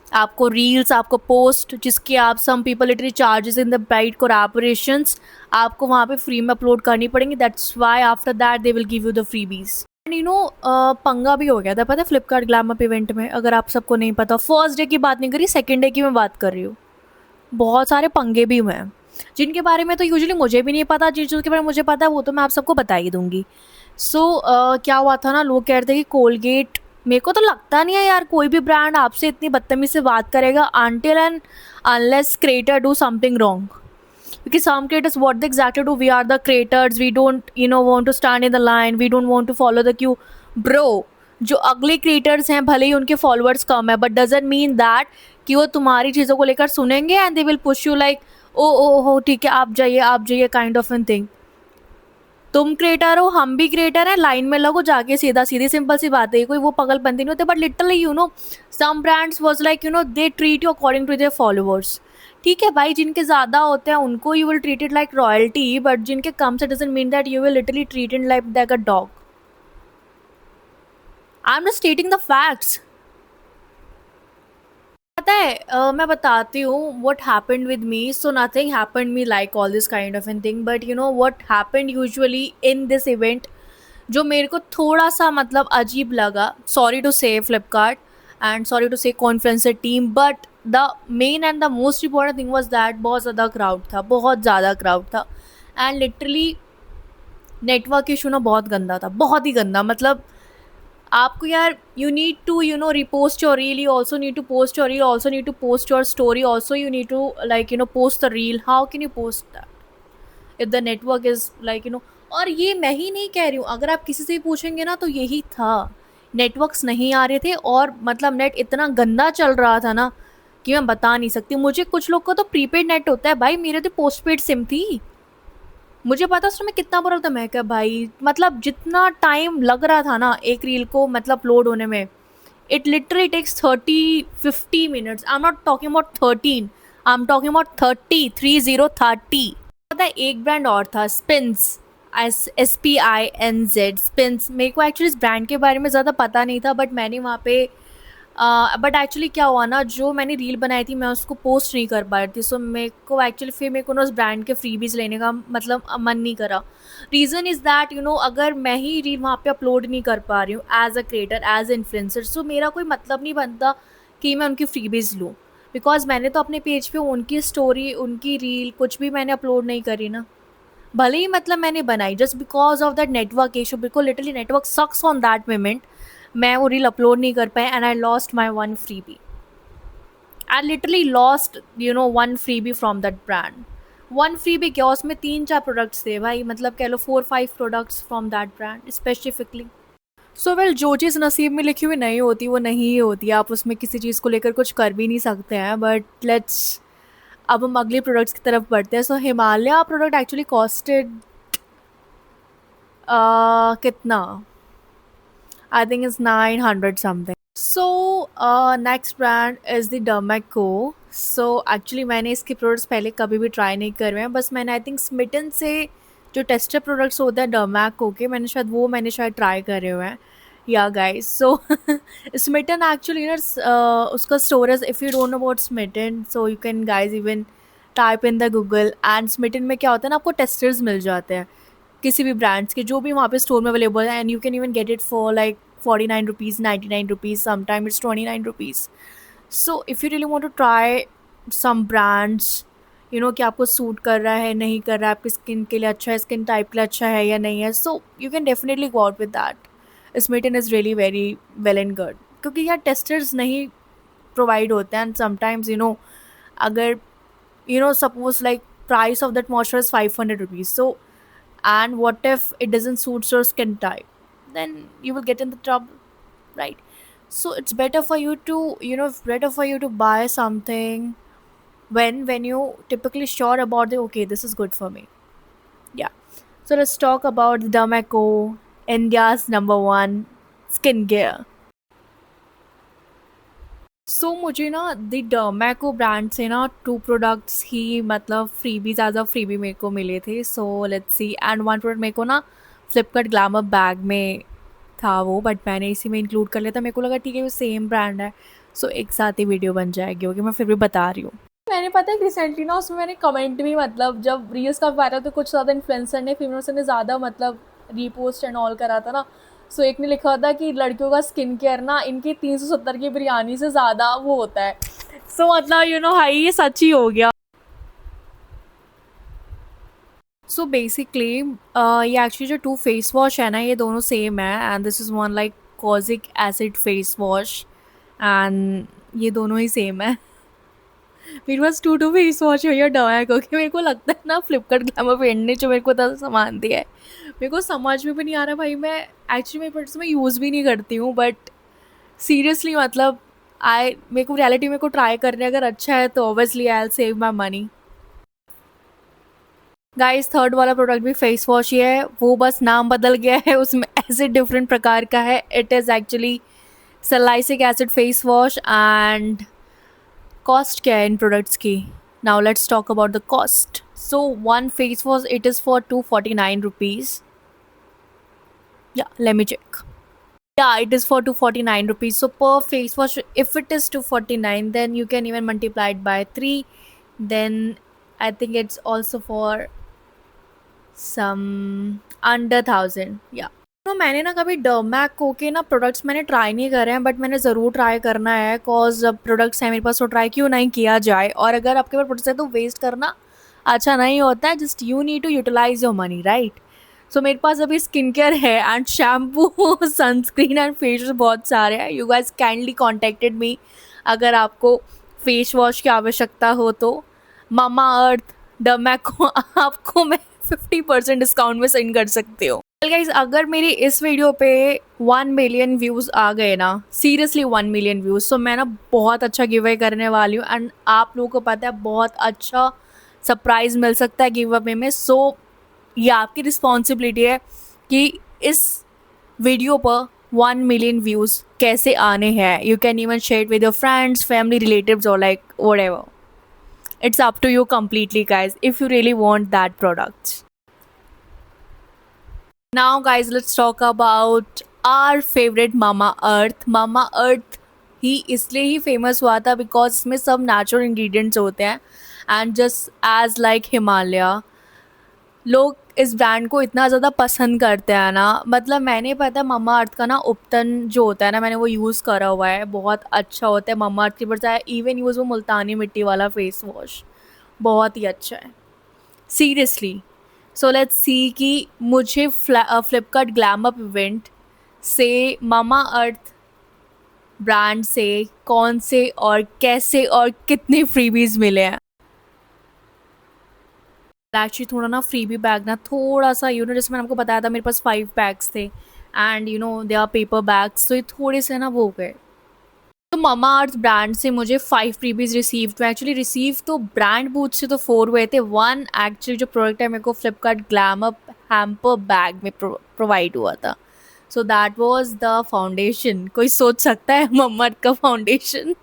आपको रील्स, आपको पोस्ट, जिसके आप some people literally charges in the bright collaborations, आपको वहाँ पे फ्री में अपलोड करनी पड़ेंगी। That's why after that they will give you the freebies. And पंगा भी हो गया था पता है फ्लिपकार्ट ग्लैम अप इवेंट में, अगर आप सबको नहीं पता। फर्स्ट डे की बात नहीं करी, सेकेंड डे की मैं बात कर रही हूँ। बहुत सारे पंगे भी हुए हैं जिनके बारे में तो यूजुअली मुझे भी नहीं पता, जिन चीज़ों के बारे में मुझे पता है वो तो मैं आप सबको बता ही दूंगी। सो क्या हुआ था ना, लोग कह रहे थे कि कोलगेट, मेरे को तो लगता नहीं है यार कोई भी ब्रांड आपसे इतनी बदतमीज़ी से बात करेगा until and unless creator do something wrong. Because some creators, what they exactly do, we are the creators, we don't want to stand in the line, we don't want to follow the queue. Bro, जो अगले creators हैं भले ही उनके followers कम है, but doesn't mean that कि वो तुम्हारी चीज़ों को लेकर सुनेंगे and they will push you like oh हो ठीक है आप जाइए काइंड ऑफ एन थिंग। तुम क्रिएटर हो, हम भी क्रिएटर हैं, लाइन में लगो जाके, सीधा सीधी सिंपल सी बात है, कोई वो पगलबंदी नहीं होते। But literally some brands was like they treat you according to their followers. ठीक है भाई, जिनके ज़्यादा होते हैं उनको you will treat it like royalty, but जिनके कम से doesn't mean that you will literally treat it like a dog. I am just stating the facts. पता है मैं बताती हूँ what happened with me. So nothing happened me like all this kind of a thing, but what happened usually in this event, जो मेरे को थोड़ा सा मतलब अजीब लगा, सॉरी टू से Flipkart and sorry to say conference team, but the main and the most important thing was that बहुत ज़्यादा क्राउड था, बहुत ज़्यादा क्राउड था, एंड लिटरली नेटवर्क इशू ना बहुत गंदा था, बहुत ही गंदा। मतलब आपको यार you need to repost your reel, you also need to post your reel, also need to post your story, also you need to like post the reel. How can you post that if the network is like और ये मैं ही नहीं कह रही हूँ, अगर आप किसी से भी पूछेंगे ना तो यही था, नेटवर्क्स नहीं आ रहे थे और मतलब नेट इतना गंदा चल रहा था ना कि मैं बता नहीं सकती। मुझे कुछ लोग को तो प्रीपेड नेट होता है भाई, मेरे तो पोस्टपेड सिम थी। मुझे पता उस समय कितना बुरा था। मैं क्या भाई, मतलब जितना टाइम लग रहा था ना एक रील को मतलब अपलोड होने में, it literally takes 30-50 minutes. I am not talking about 13, I am talking about 30 पता है एक ब्रांड और था, स्पिन्स, SPINZ, स्पिन्स। मेरे को एक्चुअली इस ब्रांड के बारे में ज़्यादा पता नहीं था, बट मैंने वहाँ पे बट एक्चुअली क्या हुआ ना, जो मैंने रील बनाई थी मैं उसको पोस्ट नहीं कर पा रही थी। सो मेरे को एक्चुअली फिर मेरे को ना उस ब्रांड के फ्रीबीज लेने का मतलब मन नहीं करा। रीज़न इज़ दैट अगर मैं ही रील वहाँ पे अपलोड नहीं कर पा रही हूँ as a creator, as influencer, so मेरा कोई मतलब नहीं बनता कि मैं उनकी फ्रीबीज लूँ। बिकॉज मैंने तो अपने पेज पे उनकी स्टोरी, उनकी रील कुछ भी मैंने अपलोड नहीं करी ना। भले ही मतलब मैंने बनाई, just because of that network issue, because literally network sucks on that moment, मैं वो रील अपलोड नहीं कर पाई and I lost my one freebie. I literally lost one freebie from that brand. One freebie क्या, उसमें 3-4 products थे भाई, मतलब कह लो 4-5 products from that brand specifically. So well, जो चीज़ नसीब में लिखी हुई नहीं होती वो नहीं ही होती, आप उसमें किसी चीज़ को लेकर कुछ कर भी नहीं सकते हैं। बट लेट्स, अब हम अगले प्रोडक्ट्स की तरफ बढ़ते हैं। सो हिमालय प्रोडक्ट एक्चुअली कॉस्टेड कितना, I think it's 900 something. So next brand is the Dermaco. So actually मैंने इसके प्रोडक्ट्स पहले कभी भी ट्राई नहीं करे हैं, बस मैंने आई थिंक स्मिटन से जो टेस्टर प्रोडक्ट्स होते हैं डर्मैको के, मैंने शायद ट्राई करे हुए हैं। या गाइस, सो स्मिटन एक्चुअली ना उसका storage, if you don't know about Smytten, so you can guys even type in the Google. And Smytten में क्या होता है ना, आपको टेस्टर्स मिल जाते हैं किसी भी ब्रांड्स के, जो भी वहाँ पे स्टोर में अवेलेबल है, and you can even get it for like 49 rupees, 99 rupees, sometime it's 29 rupees. So if you really want to try some brands, कि आपको सूट कर रहा है नहीं कर रहा है, आपकी स्किन के लिए अच्छा है, स्किन टाइप के लिए अच्छा है या नहीं है, so you can definitely go out with that. Smytten is really very well and good, क्योंकि यार टेस्टर्स नहीं प्रोवाइड होते हैं। एंड समटाइम्स अगर suppose like price of that moisture is 500 rupees, so and what if it doesn't suit your skin type, then you will get in the trouble, right? So it's better for you to better for you to buy something when you typically sure about the okay, this is good for me. Yeah, so let's talk about Dermaco, India's #1 skincare. सो मुझे ना the डर्मैको brand से ना 2 products ही मतलब freebie, ज़्यादा freebie मेरे को मिले थे। सो let's C, and one product मेरे को ना फ्लिपकार्ट ग्लैमर बैग में था वो, बट मैंने इसी में इंक्लूड कर लिया था। मेरे को लगा ठीक है वो सेम ब्रांड है, सो एक साथ ही वीडियो बन जाएगी, ओके मैं फिर भी बता रही हूँ। मैंने पता है रिसेंटली ना उसमें मैंने कमेंट भी, मतलब जब रील्स का वायरल तो कुछ ज़्यादा इन्फ्लुएंसर ने, फेमसर ने ज़्यादा मतलब रीपोस्ट एंड ऑल करा था ना। सो एक ने लिखा था कि लड़कियों का स्किन केयर ना इनकी 370 की बिरयानी से ज़्यादा वो होता है। सो मतलब हाई ये सच ही हो गया। सो बेसिकली ये एक्चुअली जो 2 फेस वॉश है ना, ये दोनों सेम है, and this is one like kojic acid face wash, and ये दोनों ही सेम है। मेरे पास 2 फेस वॉश है, डवाया क्योंकि मेरे को लगता है ना फ्लिपकार्ट ग्लैमर फ्रेंड ने जो मेरे को इतना सामान दिया है, मेरे को समझ में भी नहीं आ रहा भाई। मैं एक्चुअली मेरे प्रोडक्ट्स में यूज़ भी नहीं करती हूँ, बट सीरियसली मतलब मेरे को रियलिटी में को ट्राई करने अगर अच्छा है तो obviously I will save my money. Guys, third वाला प्रोडक्ट भी फेस वॉश ही है, वो बस नाम बदल गया है, उसमें एसिड डिफरेंट प्रकार का है। It is actually salicylic acid face wash. And cost क्या है इन प्रोडक्ट्स की, now let's talk about the cost. So one face wash it is for 249 rupees. Yeah let me check, yeah, it is for 249 rupees. So per face wash, if it is 249, then you can even multiply it by 3. Then I think it's also for some under 1,000. Yeah. तो मैंने ना कभी डर्मैको के ना products मैंने try नहीं करे हैं, बट मैंने ज़रूर ट्राई करना है, कॉज अब प्रोडक्ट्स हैं मेरे पास तो ट्राई क्यों नहीं किया जाए। और अगर आपके पास प्रोडक्ट्स है तो वेस्ट करना अच्छा नहीं होता है, just you need to utilize your money, right. So मेरे पास अभी स्किन केयर है and shampoo, sunscreen and face wash बहुत सारे हैं। You guys kindly contacted me अगर आपको फेस वॉश की आवश्यकता हो तो। मामा अर्थ, डर्मैको आपको मैं 50% डिस्काउंट में सेंड कर सकती हूँ। गाइज अगर मेरी इस वीडियो पे 1 मिलियन व्यूज़ आ गए ना, सीरियसली 1 मिलियन व्यूज़, तो मैं ना बहुत अच्छा गिव अवे करने वाली हूँ। एंड आप लोगों को पता है बहुत अच्छा सरप्राइज़ मिल सकता है गिव अवे में। सो ये आपकी रिस्पॉन्सिबिलिटी है कि इस वीडियो पर 1 मिलियन व्यूज़ कैसे आने हैं। You can even share with your friends, family, relatives और like whatever. It's up to you completely, guys, if you really want that product. Now, guys, let's talk about our favorite Mama Earth. Mama Earth ही इसलिए ही famous हुआ था because इसमें सब natural ingredients होते हैं and just as like Himalaya, लोग इस brand को इतना ज़्यादा पसंद करते हैं ना। मतलब मैंने पता है मम्मा अर्थ का ना उपटन जो होता है ना, मैंने वो यूज़ करा हुआ है, बहुत अच्छा होता है। मम्मा अर्थ की बजाय इवन यूज़ वो मुल्तानी मिट्टी वाला फेस वॉश बहुत ही अच्छा है, सीरियसली। सो लेट्स सी कि मुझे फ्लिपकार्ट ग्लैम अप इवेंट से मामा अर्थ ब्रांड से कौन से और कैसे और कितने फ्रीबीज मिले हैं। एक्चुअली थोड़ा ना फ्रीबी बैग ना थोड़ा सा जैसे मैंने आपको बताया था, मेरे पास 5 बैग्स थे and they are paper bags, तो ये थोड़े से ना वो हो गए। तो मामा अर्थ ब्रांड से मुझे 5 फ्रीबीज रिसीव, तो एक्चुअली रिसीव तो ब्रांड बूथ से तो 4 हुए थे। वन एक्चुअली जो प्रोडक्ट है मेरे को Flipkart glam up hamper bag में प्रोवाइड हुआ था। सो दैट वाज द फाउंडेशन। कोई सोच सकता है मामा अर्थ का foundation?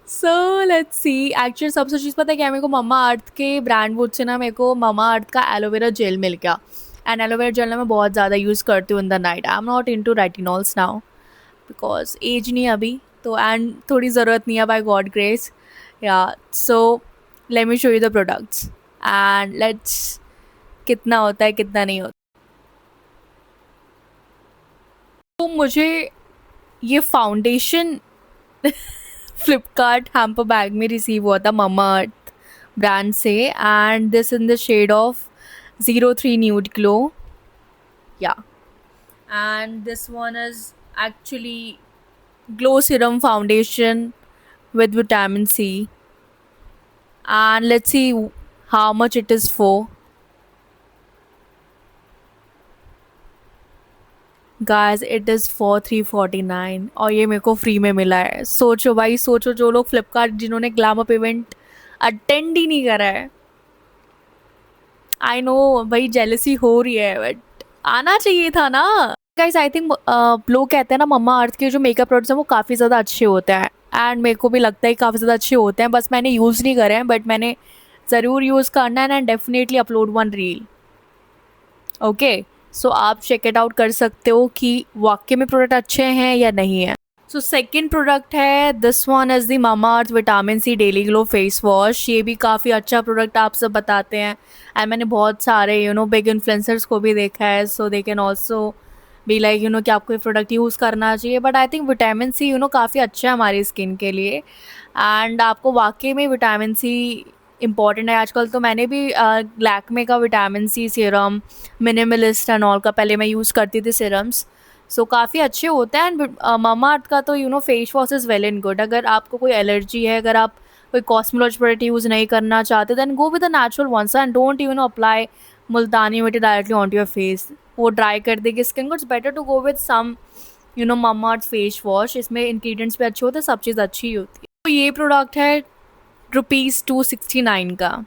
So let's C. Actually सबसे चीज़ पता है क्या, मेरे को मामा अर्थ के ब्रांड बूथ से ना मेरे को मामा अर्थ का एलोवेरा जेल मिल गया। एंड एलोवेरा जेल ना मैं बहुत ज़्यादा यूज़ करती हूँ in the night. I am not into retinols now because age नहीं है अभी तो, एंड थोड़ी ज़रूरत नहीं है bye God grace. Yeah so let me show you the products and let's कितना होता है कितना नहीं होता। तो मुझे ये फाउंडेशन फ्लिपकार्ट हैम्पर बैग में रिसीव हुआ था मम्मा अर्थ ब्रांड से, and this in the shade of 03 nude glow. Yeah and this one is actually glow serum foundation with vitamin C, and let's see how much it is for. Guys, it is for 349 और ये मेरे को free में मिला है। सोचो भाई सोचो, जो लोग फ्लिपकार्ट जिन्होंने ग्लैम अप इवेंट अटेंड ही नहीं करा है, आई नो भाई जेलसी हो रही है बट आना चाहिए था ना। गाइस आई थिंक लोग कहते हैं ना मम्मा अर्थ के जो मेकअप प्रोडक्ट्स हैं वो काफ़ी ज़्यादा अच्छे होते हैं, एंड मेरे को भी लगता है काफ़ी ज़्यादा अच्छे होते हैं, बस मैंने यूज़ नहीं करे हैं, बट मैंने ज़रूर यूज़ करना है and definitely upload one reel. Okay, so आप चेक इट आउट कर सकते हो कि वाकई में प्रोडक्ट अच्छे हैं या नहीं है। सो सेकेंड प्रोडक्ट है, this one is the Mamaearth vitamin C daily glow face wash. ये भी काफ़ी अच्छा प्रोडक्ट आप सब बताते हैं, एंड मैंने बहुत सारे बिग इन्फ्लुएंसर्स को भी देखा है, so they can also be like कि आपको ये प्रोडक्ट यूज़ करना चाहिए। But I think vitamin C काफ़ी अच्छा है हमारी स्किन के लिए, एंड आपको वाकई में विटामिन सी इम्पॉर्टेंट है आजकल। तो मैंने भी लैक्मे का vitamin C serum, Minimalist and all का पहले मैं यूज़ करती थी सीरम्स, सो काफ़ी अच्छे होते हैं। एंड मामा अर्थ का तो face wash is well and good. अगर आपको कोई एलर्जी है, अगर आप कोई कॉस्मेटोलॉजी प्रोडक्ट यूज़ नहीं करना चाहते, then go with the natural ones and don't apply Multani mitti directly on to your face, वो ड्राई कर देगी स्किन को। It's better to go with some Mamaearth face wash. इसमें इंग्रेडिएंट्स भी अच्छे होते हैं, सब चीज़ अच्छी होती है। तो ये प्रोडक्ट है ₹269 का,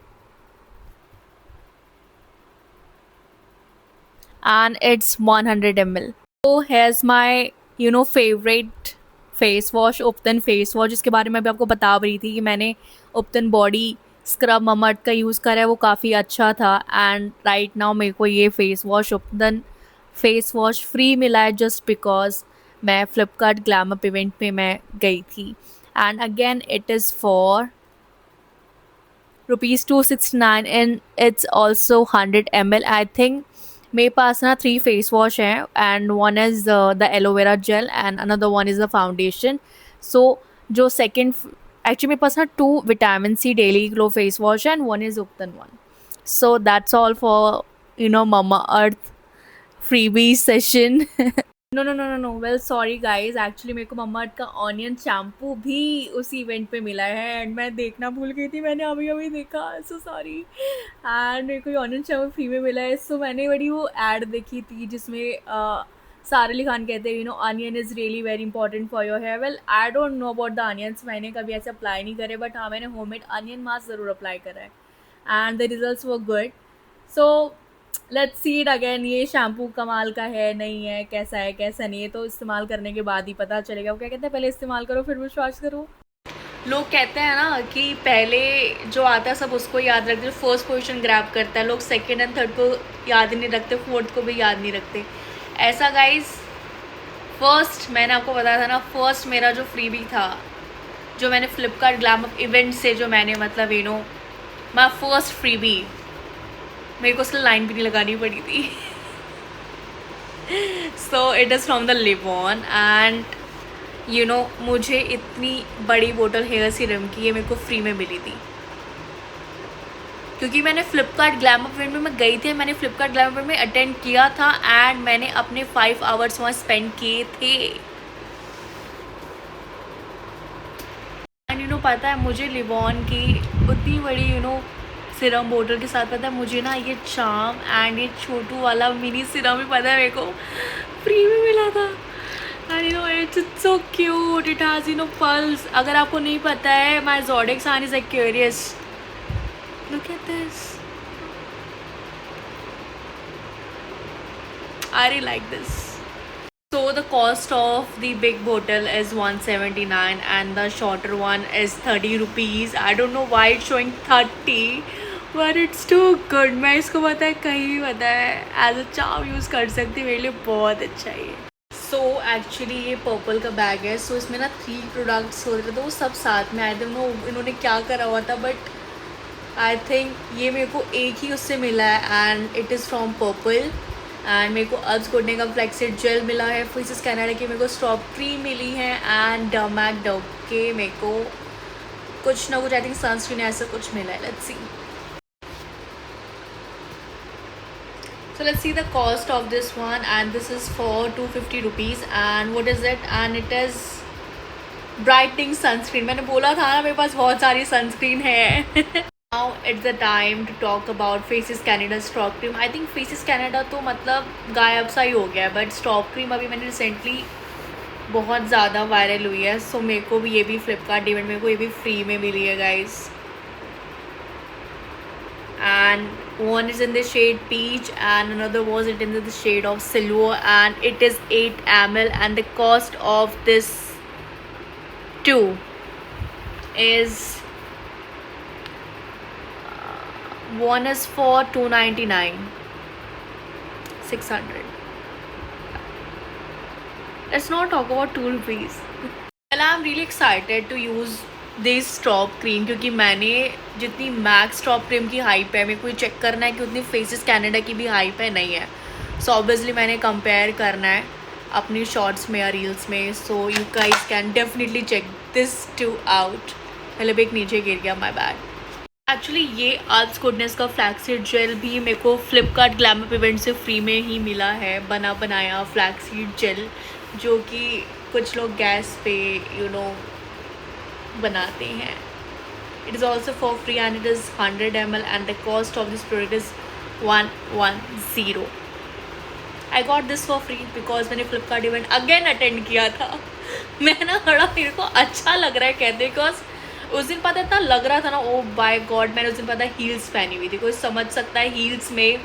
एंड इट्स 100 ml। तो has my favourite face wash, ubtan face wash, जिसके बारे में अभी आपको बता रही थी कि मैंने उपतन बॉडी स्क्रब मम्मा अर्थ का यूज़ करा है, वो काफ़ी अच्छा था। एंड राइट नाउ मेरे को ये face wash ubtan face wash free मिला है जस्ट बिकॉज मैं फ्लिपकार्ट ग्लैम अप इवेंट पे मैं गई थी। And again it is for ₹269 and it's also 100 ml। I think मेरे पास ना 3 फेस वॉश हैं, and one is the aloe vera gel and another one is the foundation. So जो सेकेंड एक्चुअली मेरे पास ना 2 vitamin C daily glow face wash and one is ubtan one. So that's all for Mamaearth freebie session no no no no no, well sorry guys, actually मेरे को मम्मा अर्थ का onion shampoo भी उसी event पे मिला है एंड मैं देखना भूल गई थी, मैंने अभी अभी देखा, सो सॉरी। एंड मेरे को ऑनियन शैम्पू फ्री में मिला है, सो मैंने बड़ी वो एड देखी थी जिसमें सारा अली खान कहते हैं you know onion is really very important for your hair. Well I don't know about the onions, मैंने कभी ऐसे अप्लाई नहीं करे, बट हाँ मैंने होममेड अनियन मास्क ज़रूर अप्लाई करा है and the results were good. So let's see it again, ये शैम्पू कमाल का है नहीं है, कैसा है कैसा नहीं है, तो इस्तेमाल करने के बाद ही पता चलेगा। वो क्या कहते हैं, पहले इस्तेमाल करो फिर विश्वास करो। लोग कहते हैं ना कि पहले जो आता है सब उसको याद रखते, फर्स्ट पोजीशन ग्रैब करता है, लोग सेकंड एंड थर्ड को याद नहीं रखते, फोर्थ को भी याद नहीं रखते। ऐसा गाइस, फर्स्ट मैंने आपको बताया था ना, फर्स्ट मेरा जो फ्रीबी था, जो मैंने फ्लिपकार्ट ग्लैमअप इवेंट से जो मैंने मतलब you know my first freebie, मेरे को उसकी लाइन भी नहीं लगानी पड़ी थी। सो it is from the Livon and you no मुझे इतनी बड़ी बोतल हेयर सीरम की ये मेरे को फ्री में मिली थी, क्योंकि मैंने फ्लिपकार्ट ग्लैमअप इवेंट में मैं गई थी, मैंने फ्लिपकार्ट ग्लैमअप इवेंट में अटेंड किया था एंड मैंने अपने 5 आवर्स वहाँ स्पेंड किए थे। एंड यू नो पता है मुझे लिवॉन की उतनी बड़ी यू नो सिरम बोतल के साथ पता है मुझे ना ये चार्म एंड ये छोटू वाला मिनी सिरम भी पता है मेरे को फ्री में मिला था। And you know it's so cute, it has you know pulse. अगर आपको नहीं पता है, my zodiac sign is Aquarius, look at this, I really like this. So the cost of the big bottle is 179 and the shorter one is 30 rupees. I don't know why it's showing 30, but it's too good. मैं इसको पता है कहीं भी पता है as a charm use कर सकती हूँ, मेरे लिए बहुत अच्छा है। सो एक्चुअली ये पर्पल का बैग है, सो इसमें ना 3 प्रोडक्ट्स हो रहे थे, वो सब साथ में, आई डोंट नो इन्होंने क्या करा हुआ था, बट आई थिंक ये मेरे को एक ही उससे मिला है and it is from purple. And मेरे को अर्ब्स गुडने का फ्लैक्सीड जेल मिला है, फेसेस कैनेडा की मेरे को स्ट्रॉबेरी मिली है एंड डर्मैक डव के मेरे को कुछ ना कुछ आई थिंक सनस्क्रीन ऐसा कुछ मिला है। Let's see, so let's see the cost of this one and this is for 250 rupees and what is it, and it is brightening sunscreen। मैंने बोला था ना मेरे पास बहुत सारी सनस्क्रीन है। Now it's the time to talk about Faces Canada Stop Cream। I think Faces Canada तो मतलब गायब सा ही हो गया है, बट स्टॉप क्रीम अभी मैंने रिसेंटली बहुत ज़्यादा वायरल हुई है, सो मेरे को भी ये भी फ्लिपकार्ट इवेंट मेरे को ये भी फ्री में मिली है guys. And one is in the shade peach and another was it in the shade of silver and it is 8 ml and the cost of this two is one is for 299, 600। Let's not talk about 2 rupees। Well, I'm really excited to use this stop cream, क्योंकि मैंने जितनी max stop cream की hype है, मेरे को ये check करना है कि उतनी फेसेस कैनेडा की भी हाइप है नहीं है। सो ऑब्वियसली मैंने कंपेयर करना है अपनी शॉर्ट्स में या रील्स में, so you guys can definitely check this to out. पहले भी एक नीचे गिर गया, माय बैड। एक्चुअली ये अर्ब्स गुडनेस का फ्लैक्सीड जेल भी मेरे को फ्लिपकार्ट ग्लैमअप इवेंट से फ्री में ही मिला है, बना बनाया फ्लैक्सीड जेल, जो कि कुछ लोग गैस पे यू नो बनाते हैं। It is also for free and it is 100 ml and the cost of this product is 110। I got this for free because मैंने फ्लिपकार्ट इवेंट अगेन अटेंड किया था। मैं ना बड़ा मेरे को अच्छा लग रहा है कहते, बिकॉज उस दिन पता इतना लग रहा था ना, ओ बाय गॉड, मैंने उस दिन पता हील्स पहनी हुई थी, कोई समझ सकता है हील्स में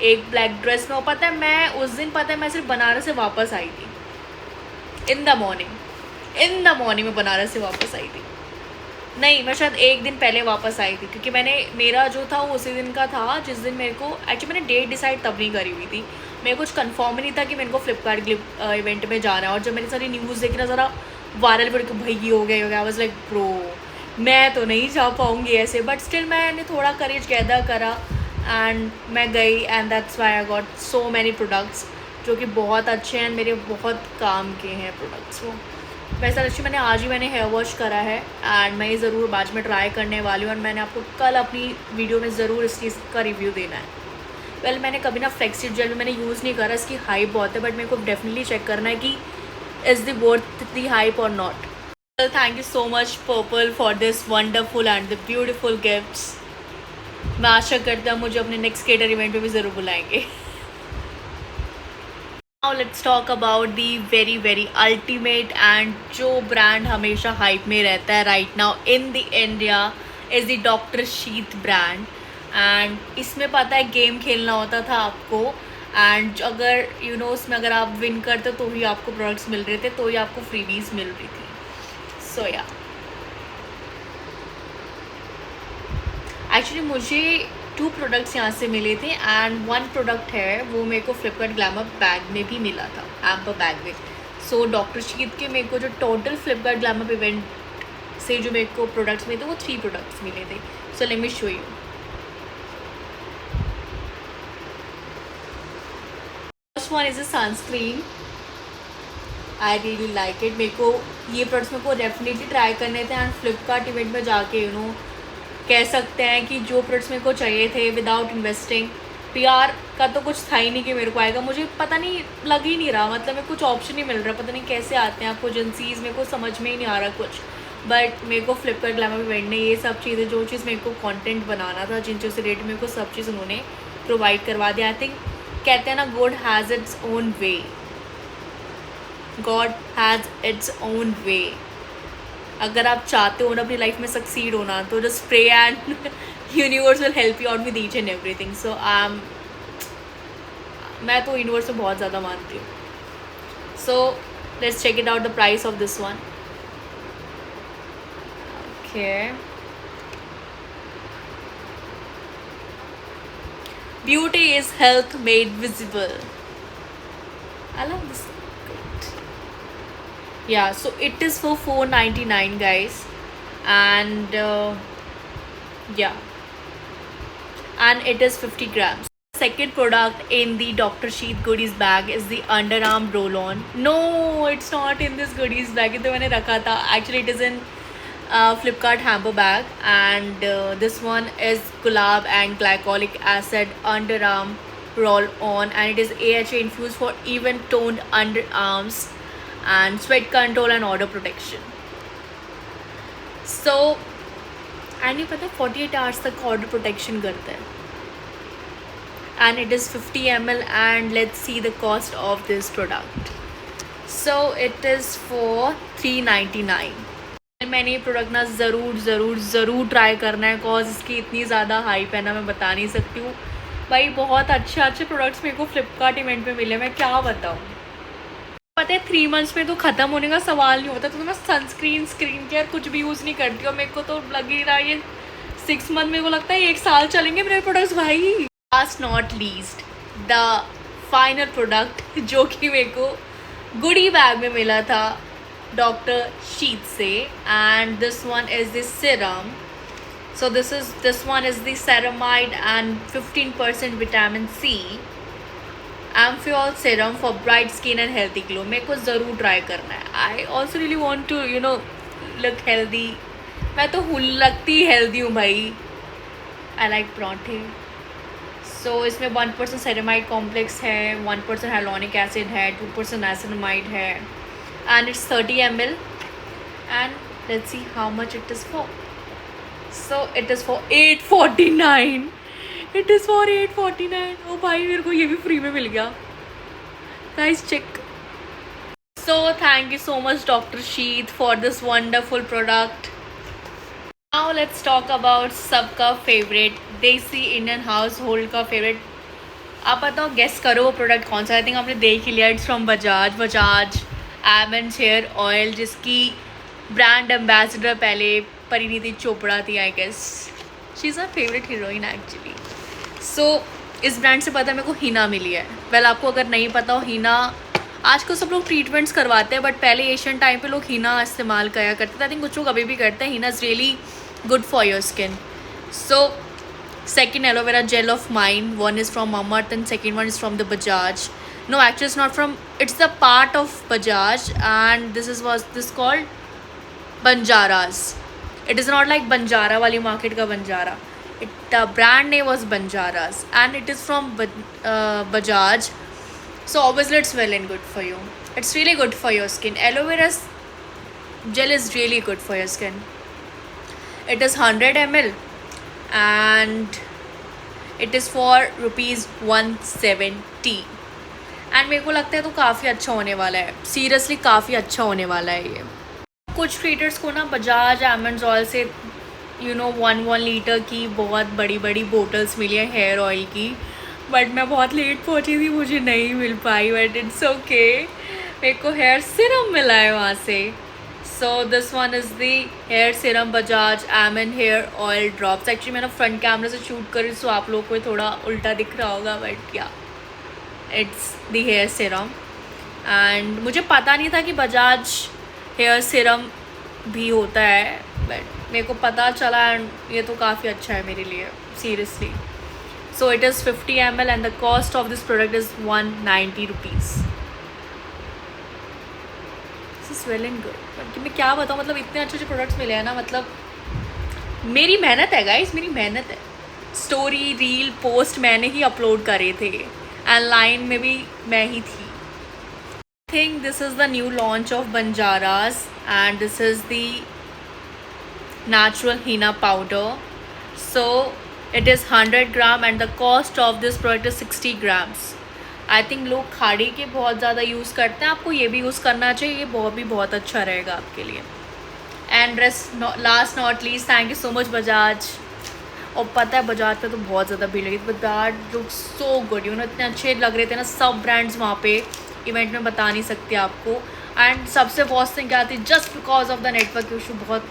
एक ब्लैक ड्रेस में। और पता है मैं उस दिन पता है मैं सिर्फ बनारस से वापस आई थी इन द मॉर्निंग में बनारस से वापस आई थी। नहीं, मैं शायद एक दिन पहले वापस आई थी, क्योंकि मैंने मेरा जो था वो उसी दिन का था जिस दिन मेरे को एक्चुअली मैंने डेट डिसाइड तब नहीं करी हुई थी, मेरे कुछ कंफर्म नहीं था कि मेरे को फ्लिपकार्ट इवेंट में जाना है। और जब मैंने सारी न्यूज़ देखी ना, ज़रा वायरल पड़ के भाई ये हो गया, आई वाज लाइक ब्रो मैं तो नहीं जा पाऊँगी ऐसे, बट स्टिल मैंने थोड़ा करेज गैदर करा एंड मैं गई and that's why I got so many products जो कि बहुत अच्छे हैं, मेरे बहुत काम के हैं प्रोडक्ट्स वो। वैसे अच्छी मैंने हेयर वॉश करा है एंड मैं ये ज़रूर बाद में ट्राई करने वाली हूँ, और मैंने आपको कल अपनी वीडियो में ज़रूर इस चीज़ का रिव्यू देना है। वेल मैंने कभी ना फ्लेक्सिड जेल भी मैंने यूज़ नहीं करा, इसकी हाइप बहुत है, बट मेरे को डेफिनेटली चेक करना है कि is the worth the hype और not. Thank you so much Purplle for this wonderful and the beautiful gifts. मैं आशा करता हूँ मुझे अपने नेक्स्ट केटर इवेंट पे भी ज़रूर बुलाएंगे. Now let's talk about the very ultimate and जो ब्रांड हमेशा हाइप में रहता है right now in the India is the Dr. Sheath brand. and इसमें पता है गेम खेलना होता था आपको, एंड अगर उसमें अगर आप विन करते तो ही आपको प्रोडक्ट्स मिल रहे थे, तो ही आपको फ्रीबीज मिल रही थी. सो या एक्चुअली मुझे 2 प्रोडक्ट्स यहाँ से मिले थे, एंड 1 प्रोडक्ट है वो मेरे को फ्लिपकार्ट ग्लैमर बैग में भी मिला था, एम्पर बैग में. सो डॉक्टर शीथ के मेरे को जो टोटल फ्लिपकार्ट ग्लैमर इवेंट से जो मेरे को प्रोडक्ट्स मिले थे वो 3 प्रोडक्ट्स मिले थे. सो let me show you. First one is a sunscreen. I really like it. मेरे को ये प्रोडक्ट्स मेरे को डेफिनेटली ट्राई करने थे, एंड फ्लिपकार्ट इवेंट में जाके कह सकते हैं कि जो प्रोडक्ट्स मेरे को चाहिए थे विदाउट इन्वेस्टिंग, पीआर का तो कुछ था ही नहीं कि मेरे को आएगा. मुझे पता नहीं लग ही नहीं रहा, मतलब मेरे को कुछ ऑप्शन नहीं मिल रहा, पता नहीं कैसे आते हैं आपको एजेंसीज, मेरे को समझ में ही नहीं आ रहा कुछ. बट मेरे को फ्लिपकार्ट ग्लैमर इवेंट ने ये सब चीज़ें, जो चीज़ मेरे को कंटेंट बनाना था, जिन चीज़ से रिलेटेड मेरे को सब चीज़ उन्होंने प्रोवाइड करवा दिया. आई थिंक कहते हैं ना, God has its own way. God has its own way. अगर आप चाहते हो ना अपनी लाइफ में सक्सीड होना, तो just pray and universe will help you out with each and everything. So मैं तो यूनिवर्स में बहुत ज़्यादा मानती हूँ. So let's check it out the price of this one. Okay, beauty is health made visible. I love this. Yeah, so it is for $4.99 guys, and yeah, and it is 50 grams. Second product in the Dr. Sheath goodies bag is the underarm roll-on. No, it's not in this goodies bag. तो मैंने रखा था. Actually it is in Flipkart hamper bag, and this one is gulab and glycolic acid underarm roll-on, and it is AHA infused for even toned underarms and sweat control and odor protection. So and ये पता है 48 hours तक order protection करता है, and it is 50 ml. and let's see the cost of this product. So it is for $3.99. मैंने ये product ना ज़रूर ट्राई करना है, कॉज इसकी इतनी ज़्यादा हाइप है ना, मैं बता नहीं सकती हूँ भाई. बहुत अच्छे प्रोडक्ट्स मेरे को फ्लिपकार्ट इवेंट में मिले, मैं क्या बताऊँ. पता है 3 मंथ्स में तो ख़त्म होने का सवाल नहीं होता, तो मैं सनस्क्रीन स्क्रीन केयर कुछ भी यूज़ नहीं करती हूँ. मेरे को तो लग ही रहा है ये 6 मंथ, मेरे को लगता है 1 साल चलेंगे मेरे प्रोडक्ट्स भाई. Last not least the final product जो कि मेरे को गुडी बैग में मिला था डॉक्टर शीथ से, and this one is this serum. So this one is the ceramide and 15% vitamin C एम्फियोल serum for bright skin and healthy glow. मेरे को ज़रूर ट्राई करना है. I also really want to look healthy. मैं तो लगती हेल्दी हूँ भाई. आई लाइक पराठे. सो इसमें 1% सेरेमाइड कॉम्प्लेक्स है, 1% हाइलोनिक एसिड है, 2% नाइसिनामाइड है, and it's 30 ml. And let's see how much it is for. So it is for $8.49. It is for $8.49. ओ भाई मेरे को ये भी फ्री में मिल गया. Guys check. So thank you so much Dr. Sheath for this wonderful product. Now let's talk about सबका favourite देसी Indian house hold का फेवरेट. आप बताओ गेस करो वो प्रोडक्ट कौन सा. आई थिंक आपने देख ही लिया. It's from Bajaj almond hair oil, जिसकी ब्रांड एम्बेसडर पहले परिणीति चोपड़ा थी. I guess she is my favourite heroine actually. So इस ब्रांड से पता है मेरे को हीना मिली है. वेल आपको अगर नहीं पता हो, हीना आजकल सब लोग ट्रीटमेंट्स करवाते हैं, बट पहले एशियन टाइम पे लोग हीना इस्तेमाल किया करते थे. आई थिंक कुछ लोग अभी भी करते हैं. Heena is really good for your skin. So second aloe vera gel of mine, one is from Mamaearth and second one is from the Bajaj. No actually it's not from, it's the part of Bajaj, and this called Banjaras. It is not like Banjara वाली market का Banjara. The brand name was Banjaras, and it is from Bajaj. So obviously it's well and good for you. It's really good for your skin. Aloe vera gel is really good for your skin. It is 100 ml and it is for ₹170. And मेरे को लगता है तो काफ़ी अच्छा होने वाला है, सीरियसली काफ़ी अच्छा होने वाला है ये. कुछ क्रिएटर्स को ना बजाज आलमंड ऑयल से 1 लीटर की बहुत बड़ी बड़ी बोटल्स मिली है हेयर ऑयल की, बट मैं बहुत लेट पहुंची थी, मुझे नहीं मिल पाई, बट इट्स ओके. मेरे को हेयर सिरम मिला है वहाँ से. So this one is the hair serum Bajaj almond hair oil drops. Actually मैंने फ्रंट कैमरे से शूट करी, सो आप लोगों को थोड़ा उल्टा दिख रहा होगा, but yeah it's the hair serum. And मुझे पता नहीं था कि बजाज हेयर सिरम भी होता है, बट मेरे को पता चला एंड ये तो काफ़ी अच्छा है मेरे लिए, seriously. So it is 50 ml and the cost of this product is ₹190. This is well and good. मैं क्या बताऊँ, मतलब इतने अच्छे अच्छे प्रोडक्ट्स मिले हैं ना, मतलब मेरी मेहनत है गाइस, मेरी मेहनत है. स्टोरी रील पोस्ट मैंने ही अपलोड करे थे एंड लाइन में भी मैं ही थी. I think this is the new launch of Banjaras and this is the natural henna powder. So it is 100 gram and the cost of this product is 60 grams. I think लोग खाड़ी के बहुत ज़्यादा use करते हैं, आपको ये भी यूज़ करना चाहिए, ये भी बहुत अच्छा रहेगा आपके लिए. And last not least, thank you so much Bajaj. और पता है बजाज पे तो बहुत ज़्यादा भीड़ लगी, बजाज लुक सो गुड, इतने अच्छे लग रहे थे ना सब ब्रांड्स वहाँ पे इवेंट में, बता नहीं सकती आपको. एंड सबसे वर्स्ट थिंग क्या थी, just because of the network issue बहुत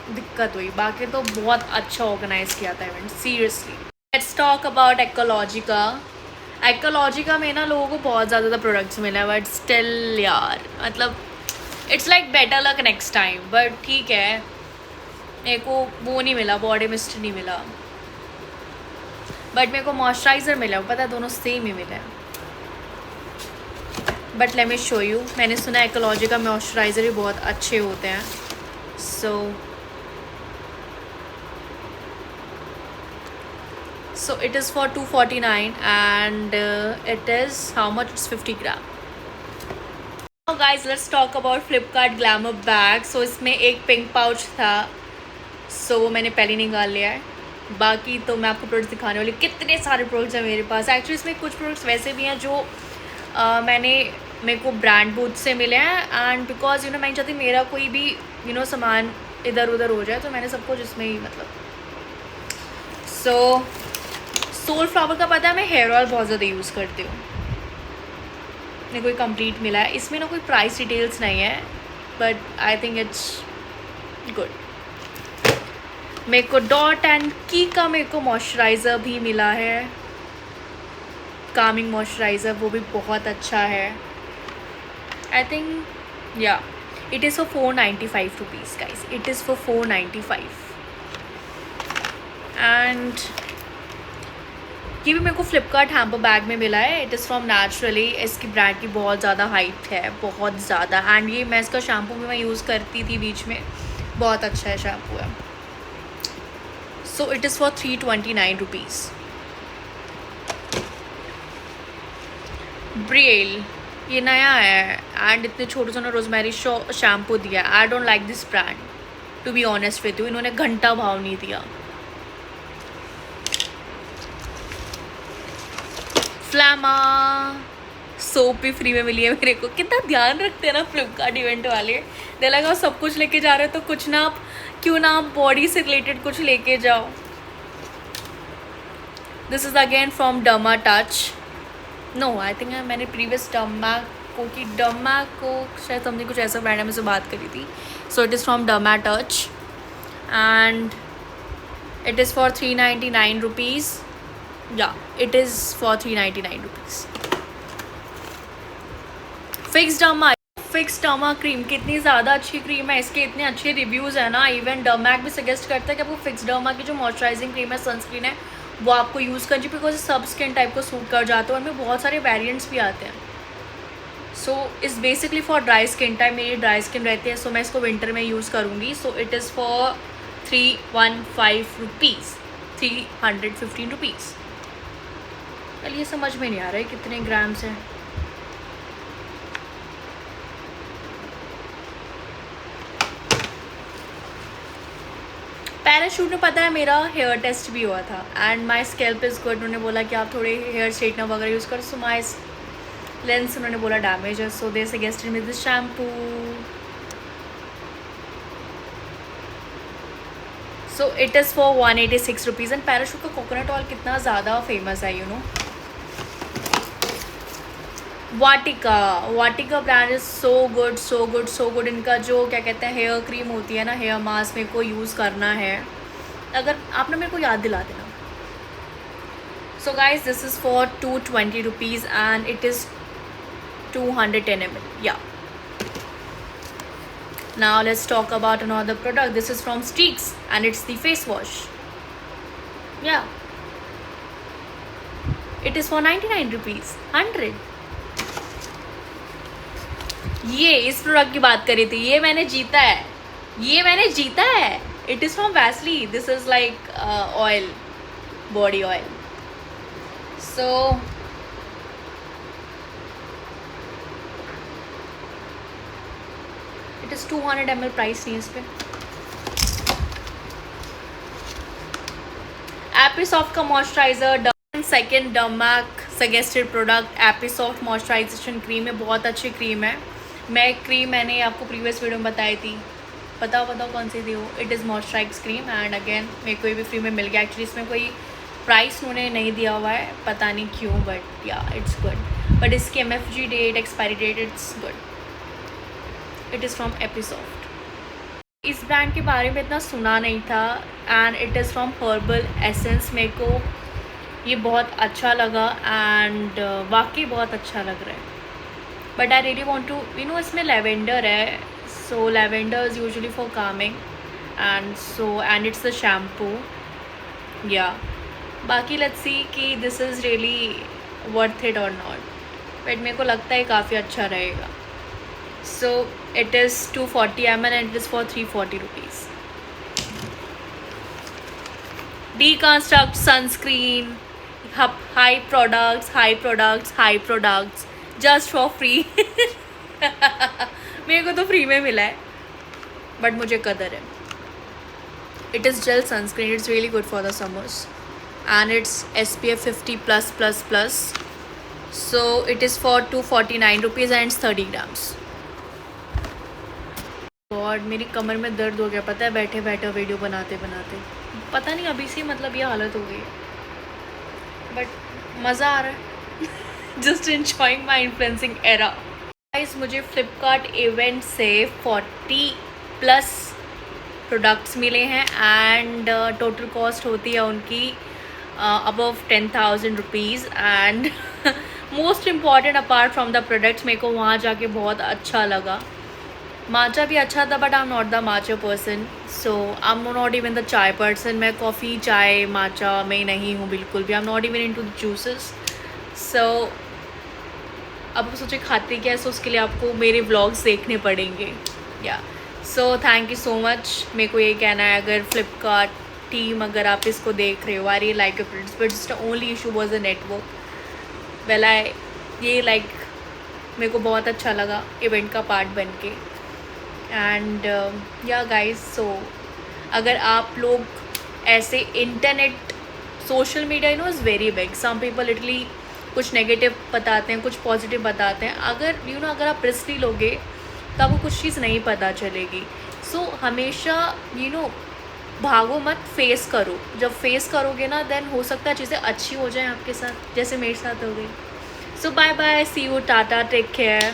दिक्कत हुई, बाकी तो बहुत अच्छा ऑर्गेनाइज किया था event, seriously. Let's talk about Ecologica. Ecologica में ना लोगों को बहुत ज़्यादा प्रोडक्ट्स मिले हैं, बट स्टिल यार मतलब it's like better luck next time. But ठीक है, मेरे को वो नहीं मिला, बॉडी मिस्ट नहीं मिला, बट मेरे को मॉइस्चराइज़र मिला. पता है दोनों सेम ही मिले हैं. But let me show you. मैंने सुना है एक्कोलॉजिका मॉइस्चराइज़र भी बहुत अच्छे होते हैं. So it is for $249 and it is how much, it's 50 gram. Guys let's talk about Flipkart glamour bag. So इसमें एक पिंक पाउच था, सो वो मैंने पहले निकाल लिया है. बाकी तो मैं आपको प्रोडक्ट्स दिखाने वाली, कितने सारे प्रोडक्ट्स हैं मेरे पास. एक्चुअली इसमें कुछ प्रोडक्ट्स वैसे भी हैं जो मेरे को ब्रांड बूथ से मिले हैं, एंड बिकॉज मैं नहीं चाहती मेरा कोई भी सामान इधर उधर हो जाए, तो मैंने सब कुछ इसमें ही मतलब. सो सोल फ्लावर का पता है, मैं हेयर ऑयल बहुत ज़्यादा यूज़ करती हूँ. मेरे को कोई कंप्लीट मिला है, इसमें ना कोई प्राइस डिटेल्स नहीं है, but I think it's good. मेरे को डॉट एंड की का मेरे को मॉइस्चराइज़र भी मिला है, कामिंग मॉइस्चराइज़र, वो भी बहुत अच्छा है. आई थिंक या it is for ₹495 guys, it is for $495. And ये भी मेरे को फ्लिपकार्ट हैम्पर बैग में मिला है. It is from naturally. इसकी ब्रांड की बहुत ज़्यादा हाइप है, बहुत ज़्यादा. एंड ये मैं इसका शैम्पू भी मैं यूज़ करती थी बीच में, बहुत अच्छा है शैम्पू है. सो इट इज़ फॉर ₹329. ब्रियल ये नया है एंड इतने छोटे छोटे रोजमेरी शैम्पू दिया. I don't like this brand to be honest with you. इन्होंने घंटा भाव नहीं दिया. फ्लैमा सोप भी फ्री में मिली है मेरे को. कितना ध्यान रखते हैं ना फ्लिपकार्ट इवेंट वाले. दे लगा सब कुछ लेके जा रहे हो तो कुछ ना, क्यों ना आप बॉडी से रिलेटेड कुछ लेके जाओ. This is again from Derma Touch. No I think मैंने प्रीवियस डर्मा को शायद समझी कुछ ऐसा ब्रांड में से बात करी थी. सो it is from Derma touch and it is for ₹399. या it is for ₹399. Fix derma cream कितनी ज़्यादा अच्छी क्रीम है, इसके इतने अच्छे रिव्यूज़ हैं ना. इवन डर्मैक भी सजेस्ट करता है कि आपको फिक्स डर्मा की जो मॉइस्चराइजिंग क्रीम है, सनस्क्रीन है, वो आपको यूज़ करनी, बिकॉज सब स्किन टाइप को सूट कर जाता है. और उनमें बहुत सारे वेरिएंट्स भी आते हैं. So is basically for dry skin type. मेरी ड्राई स्किन रहती है, सो मैं इसको विंटर में यूज़ करूँगी. सो इट इज़ फॉर ₹315. 315 रुपीज़। कल ये समझ में नहीं आ रहा है कितने ग्राम्स हैं। पैराशूट में पता है मेरा हेयर टेस्ट भी हुआ था and my scalp is good. उन्होंने बोला कि आप थोड़े हेयर स्ट्रेटनर वगैरह यूज़ करो। सो माई लेंस उन्होंने बोला डैमेज है, so they suggested me this shampoo. So it is for 186 rupees. And Parachute का कोकोनट ऑयल कितना ज़्यादा फेमस है, you know. Vatika brand is so good so good so good. इनका जो क्या कहते हैं हेयर क्रीम होती है ना, हेयर मास्क मेरे को यूज़ करना है, अगर आपने मेरे को याद दिला देना। So guys this is for 220 rupees and it is 210 ml। या now let's talk about another product. This is from Streaks and it's the face wash. Yeah, it is for 99 rupees 100। ये इस प्रोडक्ट की बात करी थी, ये मैंने जीता है। It is from Vaseline. This is like oil, body oil. So it is 200 ml। Price नहीं है इस पर। एपिसॉफ्ट का moisturiser, second dermat suggested product Episoft moisturisation cream है, बहुत अच्छी क्रीम है। मैंने आपको प्रीवियस वीडियो में बताई थी, बताओ कौन सी थी वो। It is moisturise cream and again मेरे को ये भी फ्री में मिल गया। एक्चुअली इसमें कोई प्राइस उन्होंने नहीं दिया हुआ है, पता नहीं क्यों, but yeah it's good. But इसकी MFG date, expiry date, it's good. It is from Episoft. इस ब्रांड के बारे में इतना सुना नहीं था and it is from Herbal Essence. मेरे को ये बहुत अच्छा लगा एंड वाकई बहुत अच्छा लग रहा है। But I really want to इसमें लेवेंडर है, so lavender is usually for calming and it's the shampoo. या बाकी लेट्स सी कि this is really worth it और नॉट, बट मेरे को लगता है काफ़ी अच्छा रहेगा। So it is 240 ml and it is for 340 rupees. Deconstruct sunscreen, high products just for free. मेरे को तो फ्री में मिला है, बट मुझे कदर है। It is jail sunscreen, it's really good for the summers and it's SPF 50+++। So it is for 249 rupees and 30 grams. और मेरी कमर में दर्द हो गया, पता है, बैठे बैठे वीडियो बनाते पता नहीं अभी से मतलब ये हालत हो गई है, बट मज़ा आ रहा है। जस्ट enjoying माई इन्फ्लुएंसिंग एरा। गाइस मुझे फ्लिपकार्ट इवेंट से 40+ प्रोडक्ट्स मिले हैं एंड टोटल कॉस्ट होती है उनकी above 10,000 rupees. And most important apart from the products, मेरे को वहाँ जाके बहुत अच्छा लगा। माचा भी अच्छा था, but I am not the matcha person, so I am not even the chai person. मैं कॉफ़ी, चाय, माचा में नहीं हूँ बिल्कुल भी। I am not even into the juices. सो अब आप सोचे खाते क्या है, सो उसके लिए आपको मेरे व्लॉग्स देखने पड़ेंगे। या so thank you so much. मेरे को ये कहना है, अगर फ्लिपकार्ट टीम अगर आप इसको देख रहे हो, आई really like your products, but just only issue was the network. Well ये मेरे को बहुत अच्छा लगा इवेंट का पार्ट बन के। एंड या गाइज, सो अगर आप लोग ऐसे internet, social media is very big. Some people literally कुछ नेगेटिव बताते हैं, कुछ पॉजिटिव बताते हैं। अगर अगर आप रिस्क नहीं लोगे तो आपको कुछ चीज़ नहीं पता चलेगी। सो हमेशा भागो मत, फेस करो। जब फेस करोगे ना, देन हो सकता है चीज़ें अच्छी हो जाएं आपके साथ, जैसे मेरे साथ हो गई। So bye bye, see you, tata, take care.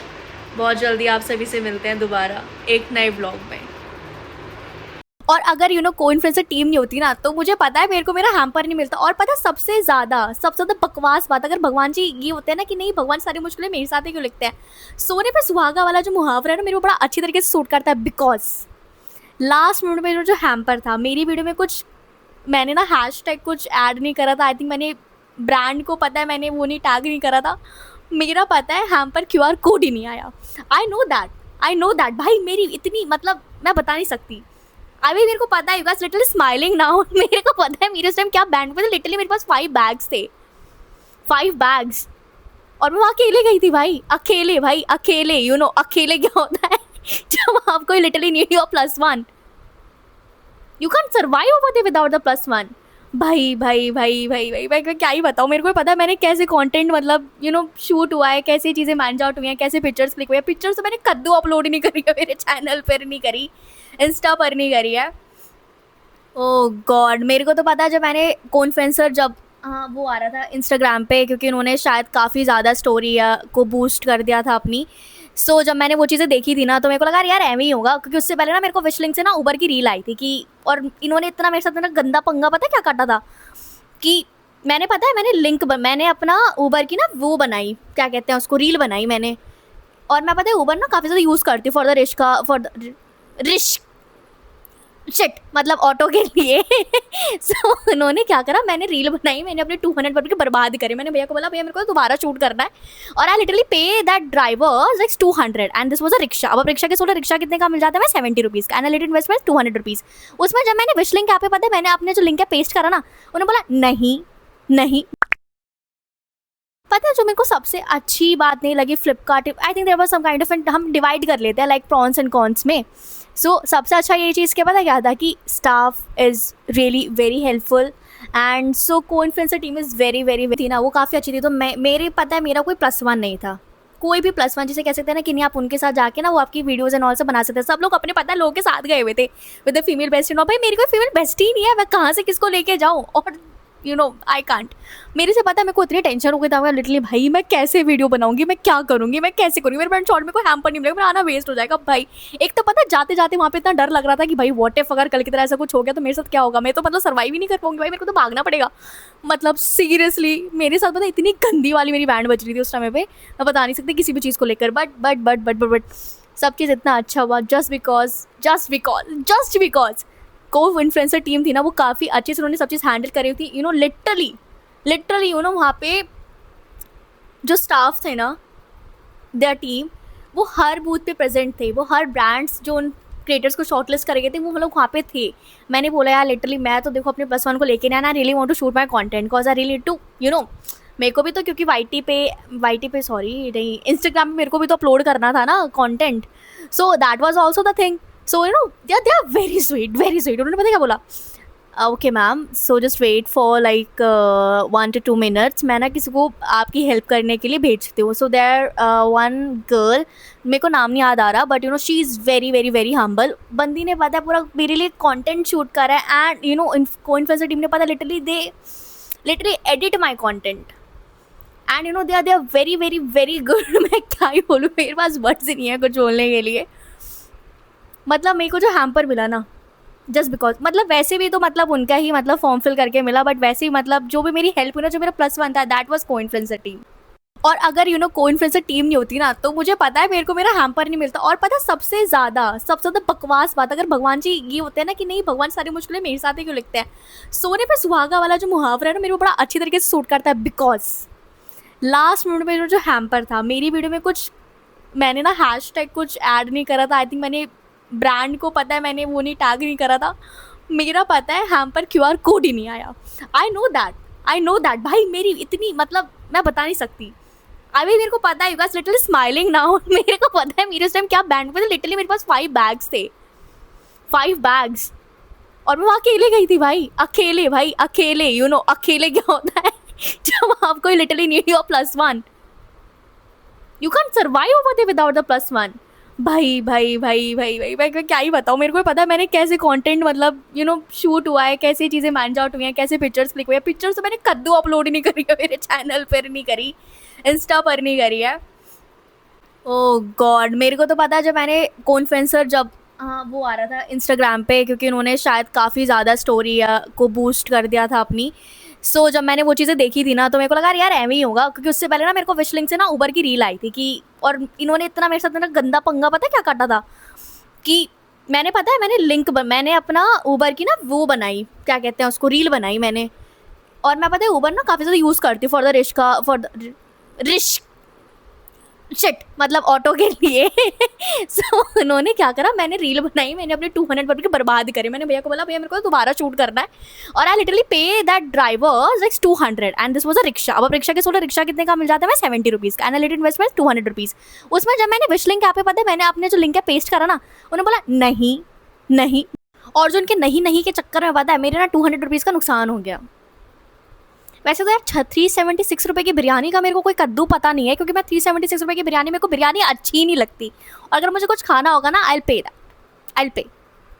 बहुत जल्दी आप सभी से मिलते हैं दोबारा एक नए ब्लॉग में। और अगर कोई इन्फ्लुएंसर टीम नहीं होती ना, तो मुझे पता है मेरे को मेरा हैम्पर नहीं मिलता। और पता है सबसे ज़्यादा बकवास बात, अगर भगवान जी ये होते हैं ना कि नहीं, भगवान सारी मुश्किलें मेरे साथ ही क्यों लिखते हैं। सोने पे सुहागा वाला जो मुहावरा है ना, मेरे को बड़ा अच्छी तरीके से सूट करता है। बिकॉज लास्ट मिनट में जो हैम्पर था, मेरी वीडियो में कुछ मैंने ना हैशटैग कुछ ऐड नहीं करा था। आई थिंक मैंने ब्रांड को पता है, मैंने वो नहीं टैग नहीं करा था। मेरा पता है हैम्पर QR कोड ही नहीं आया। आई नो दैट भाई, मेरी इतनी मतलब मैं बता नहीं सकती। अभी मेरे को पता है, you guys literally smiling now. मेरे को पता है मेरे उस टाइम क्या बैंड पे थे। लिटरली मेरे पास 5 बैग्स थे, 5 बैग्स, और मैं वहाँ अकेले गई थी भाई, अकेले भाई, अकेले, यू नो अकेले क्या होता है जब आपको literally need your +1, you can survive over there without the +1। भाई भाई भाई भाई भाई भाई क्या ही बताऊँ, मेरे को पता है मैंने कैसे कंटेंट मतलब शूट हुआ है, कैसे चीज़ें मैनेज आउट हुई हैं, कैसे पिक्चर्स क्लिक हुई है। पिक्चर्स तो मैंने कद्दू अपलोड नहीं करी है, मेरे चैनल पर नहीं करी, इंस्टा पर नहीं करी है। ओह गॉड, मेरे को तो पता है जब मैंने कॉन्फ्लुएंसर जब वो आ रहा था इंस्टाग्राम पे, क्योंकि उन्होंने शायद काफ़ी ज़्यादा स्टोरी को बूस्ट कर दिया था अपनी। सो जब मैंने वो चीज़ें देखी थी ना, तो मेरे को लगा यार ऐਵੇਂ ही होगा, क्योंकि उससे पहले ना मेरे को विश लिंक से ना उबर की रील आई थी कि, और इन्होंने इतना मेरे साथ इतना गंदा पंगा पता है क्या काटा था कि मैंने, पता है मैंने अपना उबर की ना वो बनाई, क्या कहते हैं उसको, रील बनाई मैंने। और मैं पता है उबर ना काफ़ी ज़्यादा यूज़ करती हूँ फॉर द फॉर द रिश शिट, मतलब ऑटो के लिए। सो उन्होंने क्या करा, मैंने रील बनाई, मैंने अपने 200 रुपये बर्बाद करे। मैंने भैया को बोला भैया मेरे को दोबारा शूट करना है, और I literally pay that driver like 200, and this was a rickshaw. अब रिक्शा के सोलह रिक्शा कितने का मिल जाता है, मैं 70 रुपीज़ का, एंड लिटिल इन्वेस्टमेंट 200 रुपीज़। उसमें जब मैंने विश लिंक यहाँ पे, पता है मैंने अपने जो लिंक है पेस्ट करा ना, उन्होंने बोला नहीं नहीं। पता है जो मेरे को सबसे अच्छी बात नहीं लगी Flipkart, I think there was some kind of, हम डिवाइड कर लेते हैं लाइक प्रॉन्स एंड कॉन्स में। सो सबसे अच्छा ये चीज़ क्या पता क्या था कि staff is really very helpful, and so को influencer team is very very थी ना, वो काफ़ी अच्छी थी। तो मेरे पता है मेरा कोई +1 नहीं था, कोई भी +1 जिसे कह सकते हैं ना कि नहीं, आप उनके साथ जाके ना वो आपकी वीडियोस एंड ऑल से बना सकते हैं। सब लोग अपने पता है लोगों के साथ गए हुए थे with the female best friend, और भाई मेरी कोई फीमेल बेस्ट ही नहीं है, मैं कहाँ से किसको लेके जाऊँ, और आई कांट। मेरे से पता है मेरे को इतनी टेंशन हो गई था लिटरली, भाई मैं कैसे वीडियो बनाऊंगी, मैं क्या करूंगी, मैं कैसे करूंगी, मेरे फ्रेंड शॉर्ट में कोई हैम्पर नहीं मिलेगा, मेरा आना वेस्ट हो जाएगा भाई। एक तो पता है जाते जाते वहाँ पे इतना डर लग रहा था कि भाई व्हाट इफ अगर कल की तरह ऐसा कुछ हो गया तो मेरे साथ क्या होगा, मैं तो मतलब सर्वाइव ही नहीं कर पाऊंगी भाई, मेरे को तो भागना पड़ेगा। मतलब सीरियसली मेरे साथ पता है इतनी गंदी वाली मेरी बैंड बज रही थी उस टाइम पे, मैं बता नहीं सकती किसी भी चीज़ को लेकर, बट सब चीज़ इतना अच्छा हुआ जस्ट बिकॉज को इन्फ्लुएंसर टीम थी ना, वो काफ़ी अच्छे से उन्होंने सब चीज़ हैंडल करी थी। लिटरली वहाँ पे जो स्टाफ थे ना, देयर टीम, वो हर बूथ पे प्रेजेंट थे, वो हर ब्रांड्स जो उन क्रिएटर्स को शॉर्टलिस्ट करे गए थे वो लोग वहाँ पे थे। मैंने बोला यार लिटरली मैं तो देखो अपने +1 को लेके ना, I really want to shoot my content because I really to मेरे को भी तो, क्योंकि वाईटी पे सॉरी नहीं, इंस्टाग्राम पे मेरे को भी तो अपलोड करना था ना content, so that was also the thing. So they are very sweet. उन्होंने पता क्या बोला, okay ma'am, so just wait for like 1 to 2 minutes, मैं ना किसी को आपकी हेल्प करने के लिए भेजती हूँ। सो देयर वन गर्ल, मेरे को नाम नहीं याद आ रहा, but she is very very very humble. बंदी ने पता है पूरा मेरे लिए कंटेंट शूट करा है, एंड को इन्फ्लुएंसर टीम ने पता literally edit my content, and they are very very very good. मैं क्या ही बोलूँ, मेरे पास वर्ड्स ही नहीं है कुछ बोलने के लिए। मतलब मेरे को जो हैम्पर मिला ना, जस्ट बिकॉज, मतलब वैसे भी तो मतलब उनका ही मतलब फॉर्म फिल करके मिला, बट वैसे ही मतलब जो भी मेरी हेल्प हुई ना, जो मेरा +1 था, दैट वाज को इन्फ्लुएंसर टीम। और अगर को इन्फ्लुएंसर टीम नहीं होती ना, तो मुझे पता है मेरे को मेरा हैम्पर नहीं मिलता। और पता है सबसे ज़्यादा बकवास बात, अगर भगवान जी ये होते हैं ना कि नहीं, भगवान सारी मुश्किलें मेरे साथ ही क्यों लिखते हैं, सोने पे सुहागा वाला जो मुहावरा है ना, मेरे को बड़ा अच्छी तरीके से सूट करता है। बिकॉज लास्ट मिनट में जो हैम्पर था मेरी वीडियो में, कुछ मैंने ना हैशटैग कुछ ऐड नहीं करा था, आई थिंक मैंने ब्रांड को पता है मैंने वो नहीं टैग नहीं करा था, मेरा पता है हैम्पर QR कोड ही नहीं आया। आई नो दैट भाई, मेरी इतनी मतलब मैं बता नहीं सकती। अभी मेरे को पता है, you guys literally smiling now. मेरे को पता है मेरे उस टाइम क्या बैंड पे थे। लिटरली मेरे पास 5 बैग्स थे, 5 बैग्स, और मैं वहाँ अकेले गई थी भाई, अकेले अकेले क्या होता है जब आपको literally need your +1, you can survive over there without the +1। भाई भाई भाई भाई भाई भाई क्या ही बताऊँ, मेरे को पता है मैंने कैसे कंटेंट मतलब शूट हुआ है, कैसे चीज़ें मैनेज आउट हुई हैं, कैसे पिक्चर्स क्लिक हुई है। पिक्चर्स तो मैंने कद्दू अपलोड ही नहीं करी है, मेरे चैनल पर नहीं करी, इंस्टा पर नहीं करी है। ओह गॉड, मेरे को तो पता है जब मैंने कॉन्फ्लुएंसर जब वो आ रहा था इंस्टाग्राम पे, क्योंकि उन्होंने शायद काफ़ी ज़्यादा स्टोरी को बूस्ट कर दिया था अपनी। सो जब मैंने वो चीज़ें देखी थी ना, तो मेरे को लगा यार ऐਵੇਂ ही होगा, क्योंकि उससे पहले ना मेरे को विश लिंक से ना उबर की रील आई थी कि, और इन्होंने इतना मेरे साथ इतना गंदा पंगा पता है क्या काटा था कि मैंने मैंने अपना उबर की ना वो बनाई, क्या कहते हैं उसको, रील बनाई मैंने। और मैं पता है उबर ना काफ़ी ज़्यादा यूज़ करती हूँ फॉर द शिट मतलब ऑटो के लिए सो उन्होंने क्या करा, मैंने रील बनाई, मैंने अपने 200 रुपये बर्बाद करे। मैंने भैया को बोला भैया मेरे को दोबारा शूट करना है, और I literally pay that driver like 200 and this was a rickshaw. अब रिक्शा के सोलो रिक्शा कितने का मिल जाता है, मैं 70 रुपीज़ का, and I lit investment 200 rupees. उसमें जब मैंने विश लिंक यहाँ पे पता है मैंने अपने जो लिंक है पेस्ट करा ना, उन्होंने बोला नहीं नहीं, और जो उनके नहीं नहीं के चक्कर में पता है मेरे ना 200 रुपीज़ का नुकसान हो गया। वैसे तो यार 376 रुपये की बिरयानी का मेरे को कोई कद्दू पता नहीं है, क्योंकि मैं 376 रुपये की बिरयानी, मेरे को बिरयानी अच्छी ही नहीं लगती। और अगर मुझे कुछ खाना होगा ना आई विल पे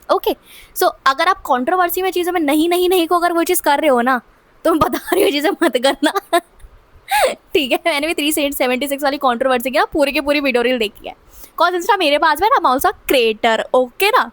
ओके। सो अगर आप कंट्रोवर्सी में चीज़ों में नहीं नहीं नहीं को अगर वो चीज़ कर रहे हो ना, तो मैं बता रही हूँ चीज़ें मत करना ठीक है। मैंने भी 376 वाली कंट्रोवर्सी की ना पूरी की पूरी वीडियो रील देखी है। कॉज इंस्टा मेरे पास में ना, मैं ऑल्सो क्रिएटर ओके ना।